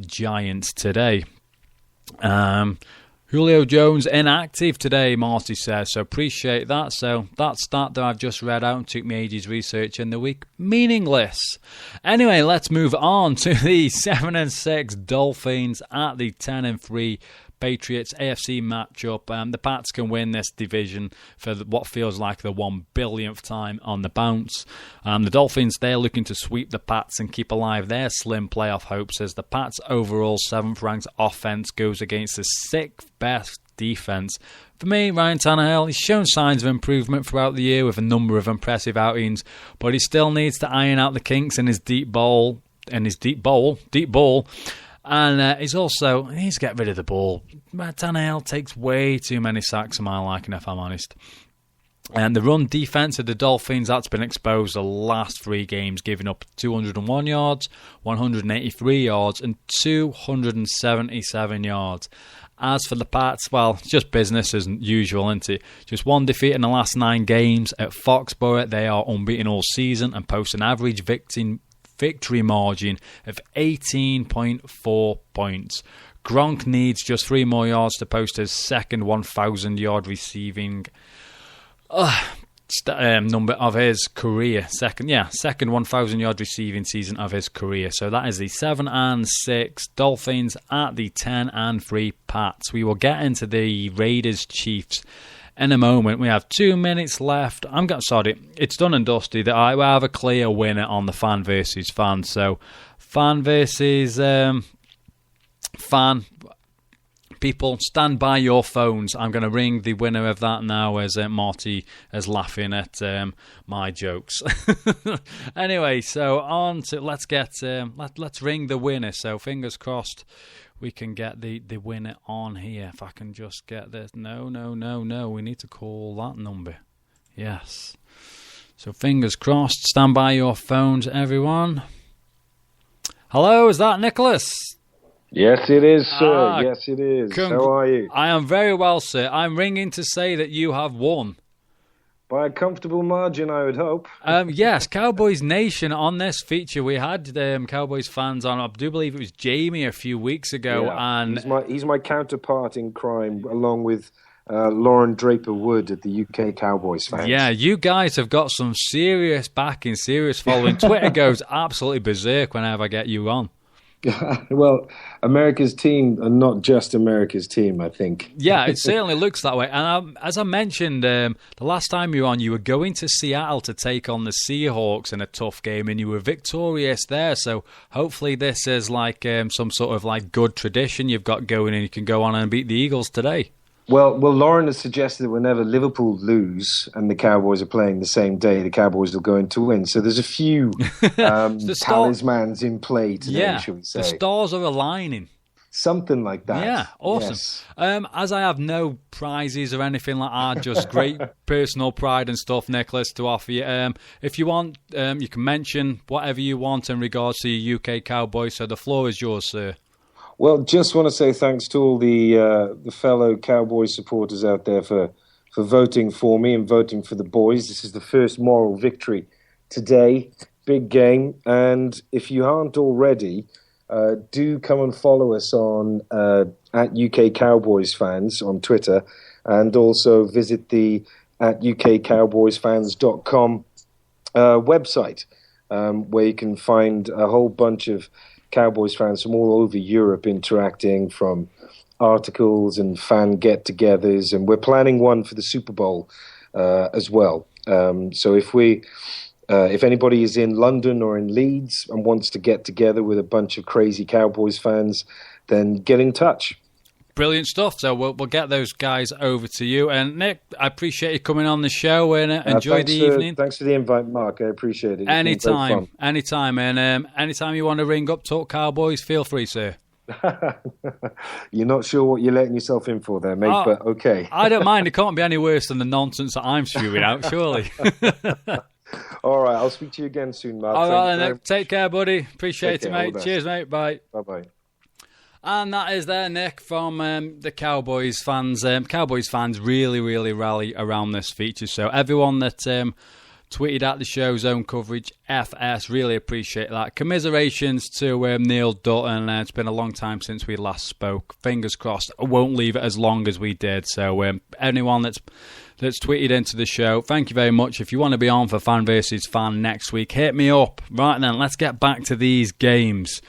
Giants today. Julio Jones inactive today, Marty says, so appreciate that. So that stat that I've just read out and took me ages researching the week, meaningless. Anyway, let's move on to the 7-6 Dolphins at the 10-3 Patriots AFC matchup. The Pats can win this division for what feels like the 1 billionth time on the bounce. The Dolphins, they're looking to sweep the Pats and keep alive their slim playoff hopes as the Pats' overall 7th ranked offense goes against the 6th best defense. For me, Ryan Tannehill, he's shown signs of improvement throughout the year with a number of impressive outings, but he still needs to iron out the kinks in his deep ball. And he needs to get rid of the ball. Tannehill takes way too many sacks for my liking, if I'm honest. And the run defense of the Dolphins, that's been exposed the last 3 games, giving up 201 yards, 183 yards, and 277 yards. As for the Pats, well, it's just business as usual, isn't it? Just 1 defeat in the last 9 games. At Foxborough, they are unbeaten all season and post an average victory margin of 18.4 points. Gronk needs just 3 more yards to post his second 1,000-yard receiving number of his career. Second 1,000-yard receiving season of his career. So that is the 7-6 Dolphins at the 10-3 Pats. We will get into the Raiders Chiefs in a moment. We have 2 minutes left. It's done and dusty that I will have a clear winner on the fan versus fan. So, fan versus fan. People, stand by your phones. I'm going to ring the winner of that now as Marty is laughing at my jokes. Anyway, so on to let's ring the winner. So fingers crossed we can get the winner on here. If I can just get this. No. We need to call that number. Yes. So fingers crossed. Stand by your phones, everyone. Hello, is that Nicholas? Yes, it is, sir. Yes, it is. How are you? I am very well, sir. I'm ringing to say that you have won. By a comfortable margin, I would hope. Yes, Cowboys Nation. On this feature, we had Cowboys fans on. I do believe it was Jamie a few weeks ago. Yeah, and he's my counterpart in crime, along with Lauren Draper-Wood at the UK Cowboys fans. Yeah, you guys have got some serious backing, serious following. Twitter goes absolutely berserk whenever I get you on. Well, America's team are not just America's team, I think. Yeah, it certainly looks that way. And as I mentioned, the last time you were on, you were going to Seattle to take on the Seahawks in a tough game, and you were victorious there. So hopefully this is like some sort of like good tradition you've got going, and you can go on and beat the Eagles today. Well, Lauren has suggested that whenever Liverpool lose and the Cowboys are playing the same day, the Cowboys will go in to win. So there's a few talismans in play today, shall we say. The stars are aligning. Something like that. Yeah, awesome. Yes. As I have no prizes or anything like that, just great personal pride and stuff, Nicholas, to offer you. If you want, you can mention whatever you want in regards to your UK Cowboys. So the floor is yours, sir. Well, just want to say thanks to all the fellow Cowboys supporters out there for voting for me and voting for the boys. This is the first moral victory today. Big game. And if you aren't already, do come and follow us on at UK Cowboys Fans on Twitter, and also visit the at ukcowboysfans.com website, where you can find a whole bunch of Cowboys fans from all over Europe interacting, from articles and fan get-togethers, and we're planning one for the Super Bowl as well. So if anybody is in London or in Leeds and wants to get together with a bunch of crazy Cowboys fans, then get in touch. Brilliant stuff. So we'll get those guys over to you. And Nick, I appreciate you coming on the show, and enjoy the evening. Thanks for the invite, Mark. I appreciate it. Anytime. And anytime you want to ring up, talk Cowboys, feel free, sir. You're not sure what you're letting yourself in for there, mate, but okay. I don't mind. It can't be any worse than the nonsense that I'm spewing out, surely. All right, I'll speak to you again soon, Mark. All right, Nick. Take care, buddy. Appreciate it, mate. Cheers, mate. Bye. Bye-bye. And that is there, Nick, from the Cowboys fans. Cowboys fans really, really rally around this feature. So everyone that tweeted at the show's own coverage, FS, really appreciate that. Commiserations to Neil Dutton. It's been a long time since we last spoke. Fingers crossed, I won't leave it as long as we did. So anyone that's tweeted into the show, thank you very much. If you want to be on for Fan vs. Fan next week, hit me up. Right then, let's get back to these games.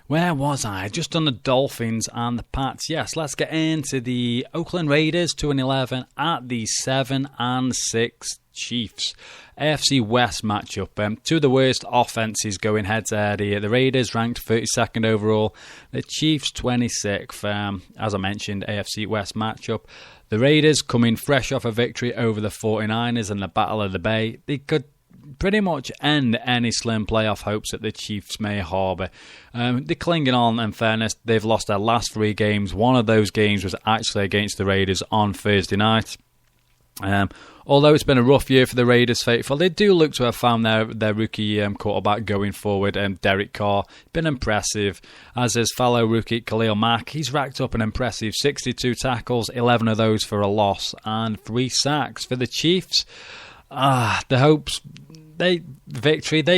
Where was I? Just on the Dolphins and the Pats. Yes, let's get into the Oakland Raiders 2-11 at the 7-6 Chiefs. AFC West matchup. Two of the worst offenses going head-to-head here. The Raiders ranked 32nd overall. The Chiefs 26th. As I mentioned, AFC West matchup. The Raiders coming fresh off a victory over the 49ers in the Battle of the Bay. They could pretty much end any slim playoff hopes that the Chiefs may harbour. They're clinging on, in fairness. They've lost their last 3 games. One of those games was actually against the Raiders on Thursday night. Although it's been a rough year for the Raiders faithful, they do look to have found their rookie quarterback going forward. Derek Carr, been impressive, as his fellow rookie Khalil Mack. He's racked up an impressive 62 tackles, 11 of those for a loss, and 3 sacks. For the Chiefs, the hopes, they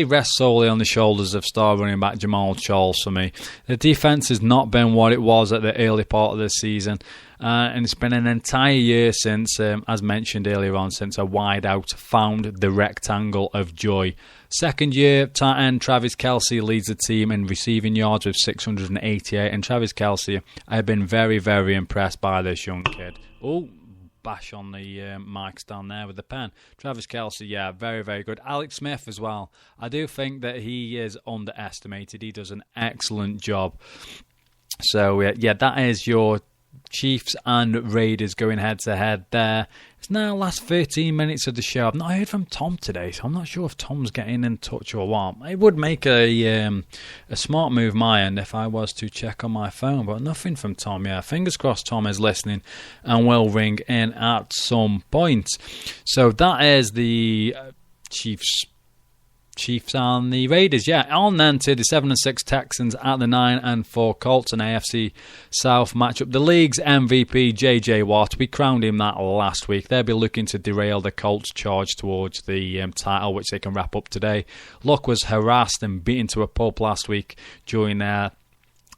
rest solely on the shoulders of star running back Jamal Charles for me. The defense has not been what it was at the early part of the season, and it's been an entire year since, as mentioned earlier on, since a wideout found the rectangle of joy. Second year, tight end Travis Kelce leads the team in receiving yards with 688, and Travis Kelce, I have been very, very impressed by this young kid. Bash on the mics down there with the pen. Travis Kelce, yeah, very, very good. Alex Smith as well. I do think that he is underestimated. He does an excellent job. So, yeah, that is your Chiefs and Raiders going head-to-head there. It's now last 13 minutes of the show. I've not heard from Tom today, so I'm not sure if Tom's getting in touch or what. It would make a smart move my end if I was to check on my phone, but nothing from Tom. Yeah, fingers crossed Tom is listening and will ring in at some point. So that is the Chiefs Chiefs and the Raiders. Yeah, on then to the 7-6 Texans at the 9-4 Colts, an AFC South matchup. The league's MVP, J.J. Watt, we crowned him that last week. They'll be looking to derail the Colts' charge towards the title, which they can wrap up today. Luck was harassed and beaten to a pulp last week during their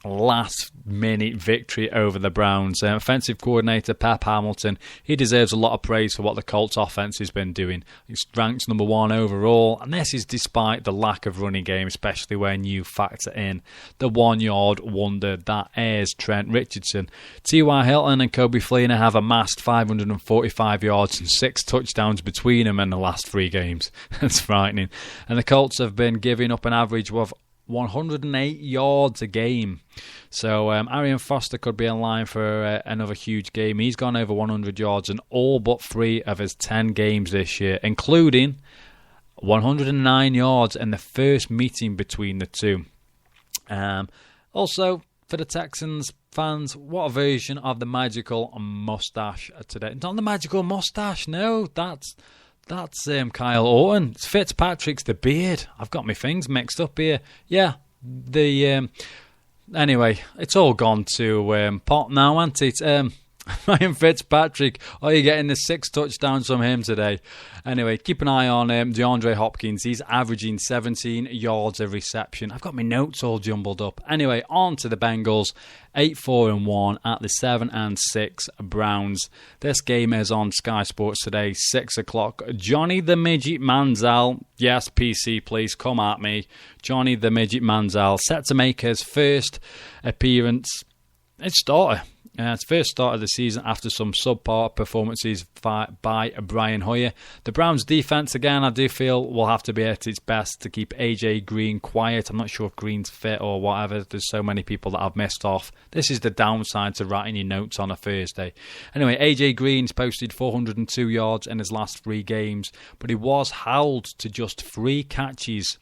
last-minute victory over the Browns. Offensive coordinator Pep Hamilton, he deserves a lot of praise for what the Colts offense has been doing. He's ranked number 1 overall, and this is despite the lack of running game, especially when you factor in the 1-yard wonder that is Trent Richardson. T.Y. Hilton and Kobe Fleener have amassed 545 yards and 6 touchdowns between them in the last 3 games. That's frightening. And the Colts have been giving up an average of 108 yards a game. So Arian Foster could be in line for another huge game. He's gone over 100 yards in all but 3 of his 10 games this year, including 109 yards in the first meeting between the two. Also, for the Texans fans, what a version of the magical mustache today. Not the magical mustache, no, that's Kyle Orton. It's Fitzpatrick's the beard. I've got my things mixed up here. Yeah, anyway, it's all gone to pot now, hasn't it? Ryan Fitzpatrick, are you getting the 6 touchdowns from him today? Anyway, keep an eye on DeAndre Hopkins. He's averaging 17 yards a reception. I've got my notes all jumbled up. Anyway, on to the Bengals. 8-4-1 at the 7-6 Browns. This game is on Sky Sports today, 6 o'clock. Johnny the Midget Manziel. Yes, PC, please come at me. Johnny the Midget Manziel set to make his first appearance. It's first start of the season after some subpar performances by Brian Hoyer. The Browns' defense, again, I do feel will have to be at its best to keep AJ Green quiet. I'm not sure if Green's fit or whatever. There's so many people that I've missed off. This is the downside to writing your notes on a Thursday. Anyway, AJ Green's posted 402 yards in his last 3 games, but he was held to just 3 catches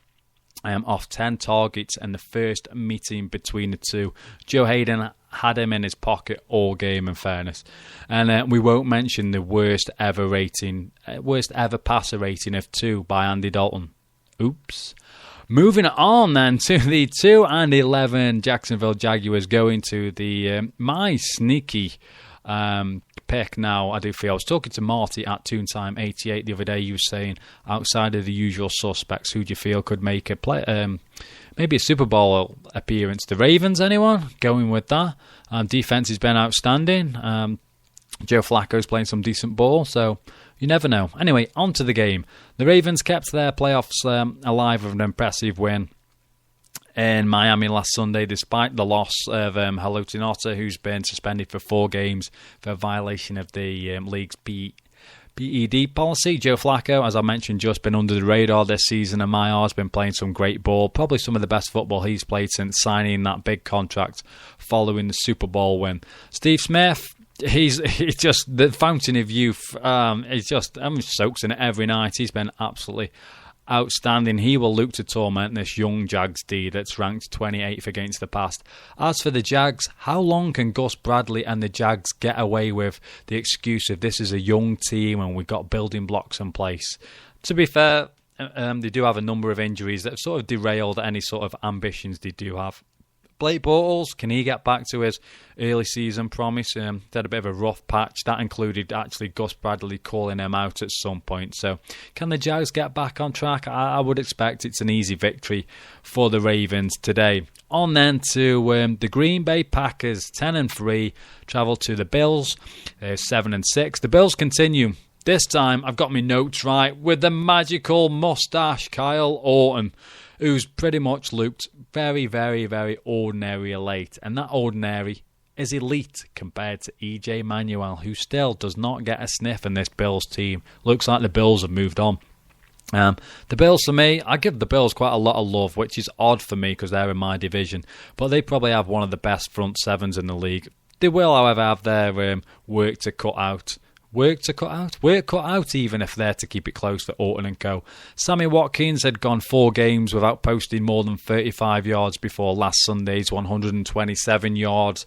off 10 targets in the first meeting between the two. Joe Hayden had him in his pocket all game, in fairness. And we won't mention the worst ever passer rating of 2 by Andy Dalton. Oops. Moving on then to the 2-11 Jacksonville Jaguars, going to the my sneaky pick now. I do feel I was talking to Marty at Toontime 88 the other day. He was saying, outside of the usual suspects, who do you feel could make a play, maybe a Super Bowl appearance? The Ravens, anyone? Going with that. Defense has been outstanding. Joe Flacco's playing some decent ball, so you never know. Anyway, on to the game. The Ravens kept their playoffs alive with an impressive win in Miami last Sunday, despite the loss of Haloti Ngata, who's been suspended for 4 games for violation of the league's PED policy. Joe Flacco, as I mentioned, just been under the radar this season, and my eyes been playing some great ball. Probably some of the best football he's played since signing that big contract following the Super Bowl win. Steve Smith, he's just the fountain of youth. He's just soaks in it every night. He's been absolutely outstanding. He will look to torment this young Jags D that's ranked 28th against the pass. As for the Jags, how long can Gus Bradley and the Jags get away with the excuse of this is a young team and we've got building blocks in place? To be fair, they do have a number of injuries that have sort of derailed any sort of ambitions they do have. Blake Bortles, can he get back to his early season promise? They had a bit of a rough patch. That included actually Gus Bradley calling him out at some point. So can the Jags get back on track? I would expect it's an easy victory for the Ravens today. On then to the Green Bay Packers, 10-3, travel to the Bills, 7-6. The Bills continue. This time I've got my notes right with the magical mustache, Kyle Orton, who's pretty much looked very, very, very ordinary late. And that ordinary is elite compared to EJ Manuel, who still does not get a sniff in this Bills team. Looks like the Bills have moved on. The Bills, for me, I give the Bills quite a lot of love, which is odd for me because they're in my division. But they probably have one of the best front sevens in the league. They will, however, have their work cut out, even if they're to keep it close for Orton and co. Sammy Watkins had gone 4 games without posting more than 35 yards before last Sunday's 127 yards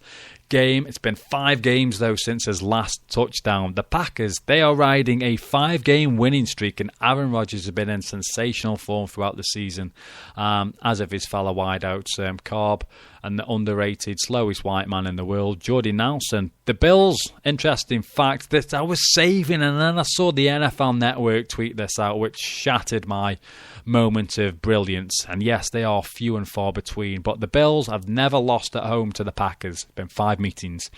game. It's been 5 games, though, since his last touchdown. The Packers, they are riding a 5-game winning streak, and Aaron Rodgers has been in sensational form throughout the season, as of his fellow wideouts, Cobb, and the underrated, slowest white man in the world, Jordy Nelson. The Bills, interesting fact that I was saving, and then I saw the NFL Network tweet this out, which shattered my moment of brilliance. And yes, they are few and far between, but the Bills have never lost at home to the Packers. It's been 5 meetings.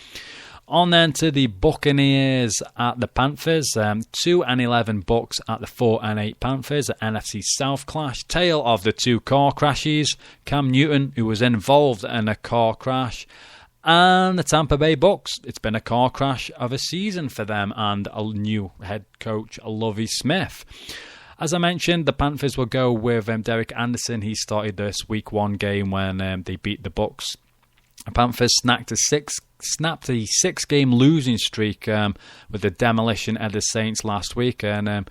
On then to the Buccaneers at the Panthers. 2-11 Bucks at the 4-8 Panthers. At NFC South clash. Tale of the 2 car crashes. Cam Newton, who was involved in a car crash. And the Tampa Bay Bucks. It's been a car crash of a season for them and a new head coach, Lovie Smith. As I mentioned, the Panthers will go with Derek Anderson. He started this Week 1 game when they beat the Bucks. The Panthers snapped a 6-game losing streak with the demolition of the Saints last week. And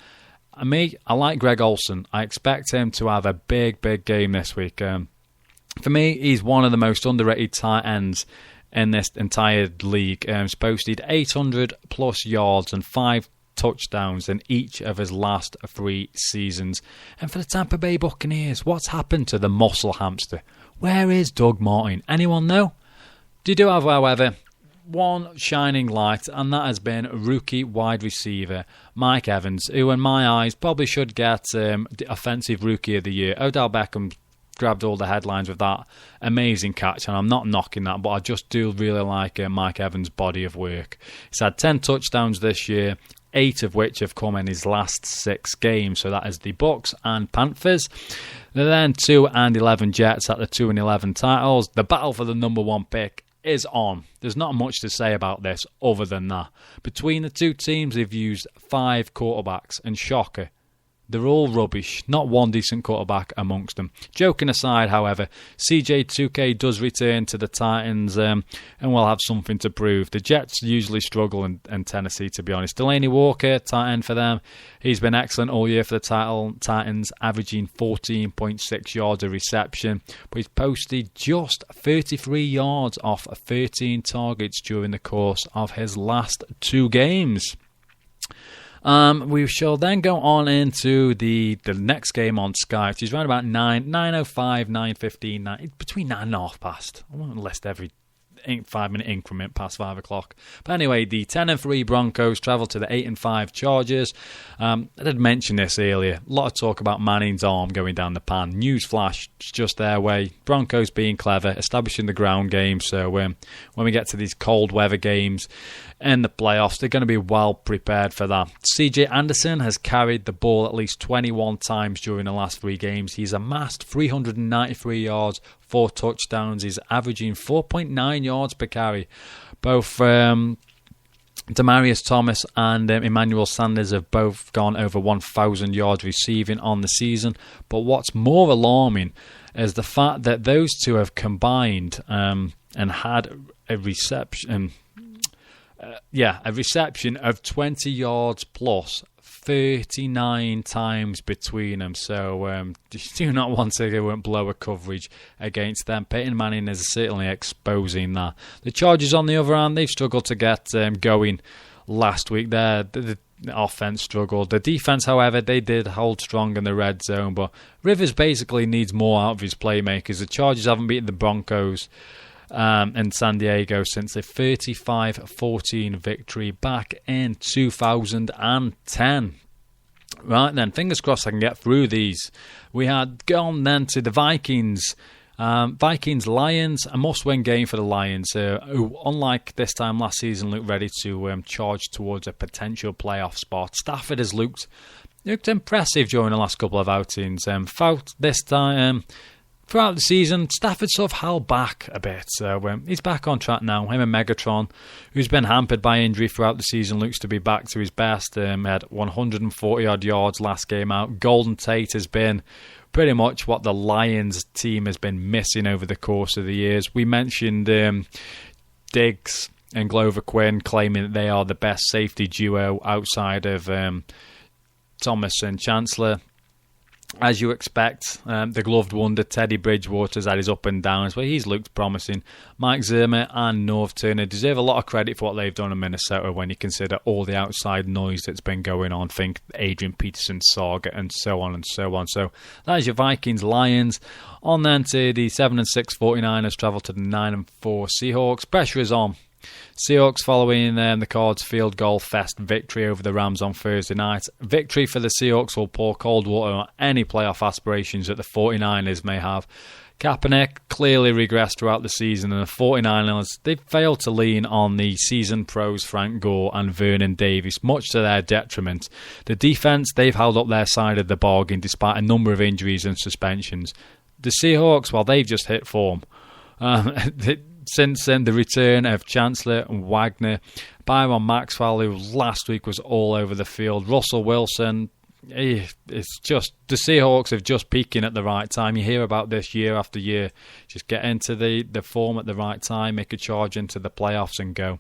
I like Greg Olsen. I expect him to have a big game this week. For me, he's one of the most underrated tight ends in this entire league. He's posted 800-plus yards and 5 touchdowns in each of his last 3 seasons. And for the Tampa Bay Buccaneers, what's happened to the muscle hamster? Where is Doug Martin? Anyone know? They do have, however, one shining light, and that has been rookie wide receiver Mike Evans, who in my eyes probably should get the Offensive Rookie of the Year. Odell Beckham grabbed all the headlines with that amazing catch, and I'm not knocking that, but I just do really like Mike Evans' body of work. He's had 10 touchdowns this year, 8 of which have come in his last 6 games. So that is the Bucks and Panthers. They're then 2-11 Jets at the 2-11 titles. The battle for the number 1 pick is on. There's not much to say about this other than that. Between the 2 teams, they've used 5 quarterbacks, and shocker, they're all rubbish. Not one decent quarterback amongst them. Joking aside, however, CJ2K does return to the Titans and will have something to prove. The Jets usually struggle in Tennessee, to be honest. Delaney Walker, tight end for them. He's been excellent all year for the Titans, averaging 14.6 yards a reception. But he's posted just 33 yards off 13 targets during the course of his last 2 games. We shall then go on into the next game on Sky, which is around about 9:05, 9:15, between 9 and a half past. I won't list every 5-minute increment past 5 o'clock. But anyway, the 10-3 Broncos travel to the 8-5 Chargers. I did mention this earlier. A lot of talk about Manning's arm going down the pan. Newsflash, it's just their way. Broncos being clever, establishing the ground game. So when we get to these cold weather games in the playoffs, they're going to be well prepared for that. CJ Anderson has carried the ball at least 21 times during the last 3 games. He's amassed 393 yards, 4 touchdowns. He's averaging 4.9 yards per carry. Both Demaryius Thomas and Emmanuel Sanders have both gone over 1,000 yards receiving on the season. But what's more alarming is the fact that those two have combined and had a reception of 20 yards plus 39 times between them. So you do not want to go and blow a coverage against them. Peyton Manning is certainly exposing that. The Chargers, on the other hand, they've struggled to get going last week. The offense struggled. The defense, however, they did hold strong in the red zone. But Rivers basically needs more out of his playmakers. The Chargers haven't beaten the Broncos in San Diego since a 35-14 victory back in 2010. Right then, fingers crossed I can get through these. We had gone then to the Vikings. Vikings-Lions, a must-win game for the Lions, who, unlike this time last season, look ready to charge towards a potential playoff spot. Stafford has looked impressive during the last couple of outings. This time, throughout the season, Stafford sort of held back a bit. He's back on track now. Him and Megatron, who's been hampered by injury throughout the season, looks to be back to his best. Had 140-odd yards last game out. Golden Tate has been pretty much what the Lions team has been missing over the course of the years. We mentioned Diggs and Glover Quinn claiming that they are the best safety duo outside of Thomas and Chancellor. as you expect, the gloved wonder Teddy Bridgewater's had his up and downs, but he's looked promising. Mike Zermer and North Turner deserve a lot of credit for what they've done in Minnesota when you consider all the outside noise that's been going on. Think Adrian Peterson saga and so on and so on. So that is your Vikings Lions. On then to the 7-6 49ers travel to the 9-4 Seahawks. Pressure is on. Seahawks following the Cards field goal fest victory over the Rams on Thursday night. Victory for the Seahawks will pour cold water on any playoff aspirations that the 49ers may have. Kaepernick clearly regressed throughout the season, and the 49ers, they've failed to lean on the seasoned pros Frank Gore and Vernon Davis, much to their detriment. The defense, they've held up their side of the bargain despite a number of injuries and suspensions. The Seahawks, well, they've just hit form. Since then, the return of Chancellor and Wagner, Byron Maxwell, who last week was all over the field, Russell Wilson, it's just, the Seahawks are just peaking at the right time. You hear about this year after year. Just get into the form at the right time, make a charge into the playoffs and go.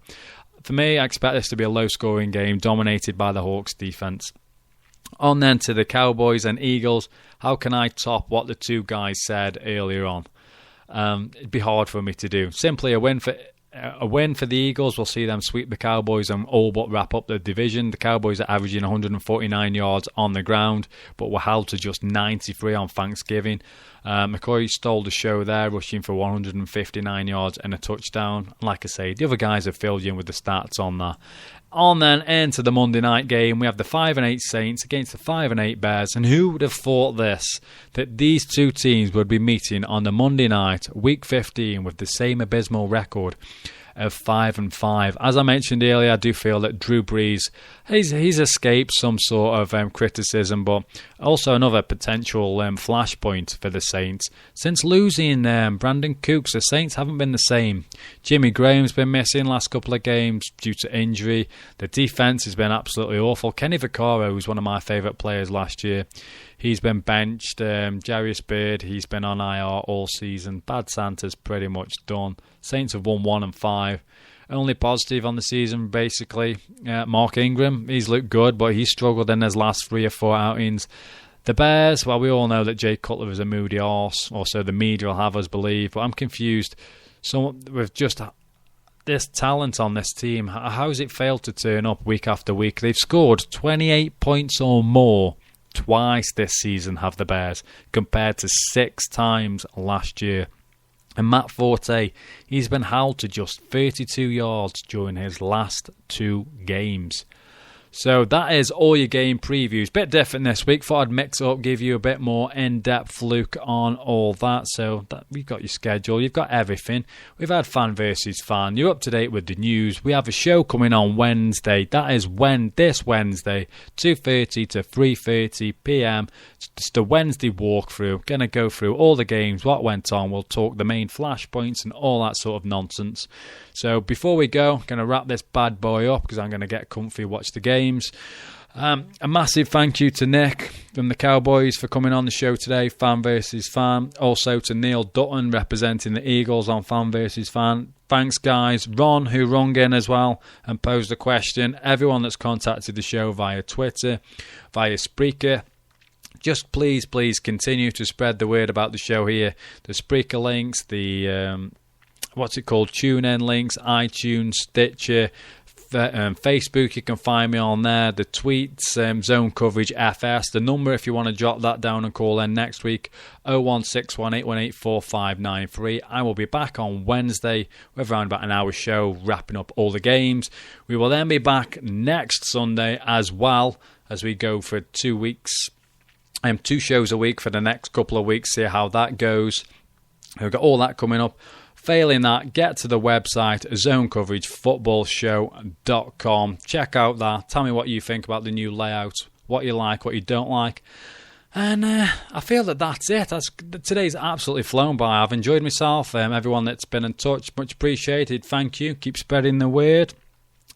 For me, I expect this to be a low-scoring game dominated by the Hawks defense. On then to the Cowboys and Eagles. How can I top what the two guys said earlier on? It'd be hard for me to do. Simply a win for the Eagles will see them sweep the Cowboys and all but wrap up the division. The Cowboys are averaging 149 yards on the ground, but were held to just 93 on Thanksgiving. McCoy stole the show there, rushing for 159 yards and a touchdown. Like I say, the other guys have filled you in with the stats on that. On then into the Monday night game, we have the 5-8 Saints against the 5-8 Bears. And who would have thought that these two teams would be meeting on the Monday night, week 15, with the same abysmal record of 5-5. As I mentioned earlier, I do feel that Drew Brees, he's escaped some sort of criticism, but also another potential flashpoint for the Saints. Since losing Brandon Cooks, the Saints haven't been the same. Jimmy Graham's been missing last couple of games due to injury. The defense has been absolutely awful. Kenny Vaccaro was one of my favourite players last year. He's been benched. Jarius Byrd, he's been on IR all season. Bad Santa's pretty much done. Saints have won 1-5. Only positive on the season, basically. Mark Ingram, he's looked good, but he's struggled in his last 3 or 4 outings. The Bears, well, we all know that Jay Cutler is a moody arse, or so the media will have us believe, but I'm confused. So with just this talent on this team, how has it failed to turn up week after week? They've scored 28 points or more twice this season, have the Bears, compared to 6 times last year. And Matt Forte, he's been held to just 32 yards during his last 2 games. So that is all your game previews. Bit different this week. Thought I'd mix up, give you a bit more in-depth look on all that. So we've got your schedule. You've got everything. We've had fan versus fan. You're up to date with the news. We have a show coming on Wednesday. That is this Wednesday, 2:30 to 3:30 p.m. It's just a Wednesday walkthrough. Going to go through all the games, what went on. We'll talk the main flashpoints and all that sort of nonsense. So before we go, going to wrap this bad boy up because I'm going to get comfy, watch the games. A massive thank you to Nick from the Cowboys for coming on the show today, Fan versus Fan. Also to Neil Dutton representing the Eagles on Fan versus Fan. Thanks, guys. Ron, who rung in as well and posed a question. Everyone that's contacted the show via Twitter, via Spreaker. Just please continue to spread the word about the show here. The Spreaker links, the TuneIn links, iTunes, Stitcher, Facebook, you can find me on there. The tweets, Zone Coverage FS. The number, if you want to jot that down and call in next week, 01618184593. I will be back on Wednesday with around about an hour show, wrapping up all the games. We will then be back next Sunday as well, as we go for 2 weeks. 2 shows a week for the next couple of weeks, see how that goes. We've got all that coming up. Failing that, get to the website, zonecoveragefootballshow.com. Check out that. Tell me what you think about the new layout, what you like, what you don't like. And I feel that's it. Today's absolutely flown by. I've enjoyed myself. Everyone that's been in touch, much appreciated. Thank you. Keep spreading the word.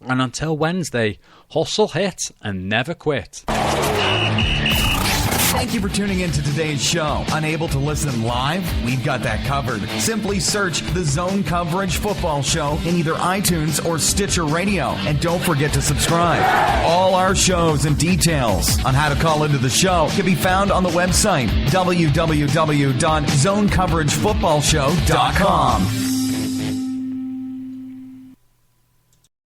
And until Wednesday, hustle, hit, and never quit. Thank you for tuning in to today's show. Unable to listen live? We've got that covered. Simply search the Zone Coverage Football Show in either iTunes or Stitcher Radio. And don't forget to subscribe. All our shows and details on how to call into the show can be found on the website www.zonecoveragefootballshow.com.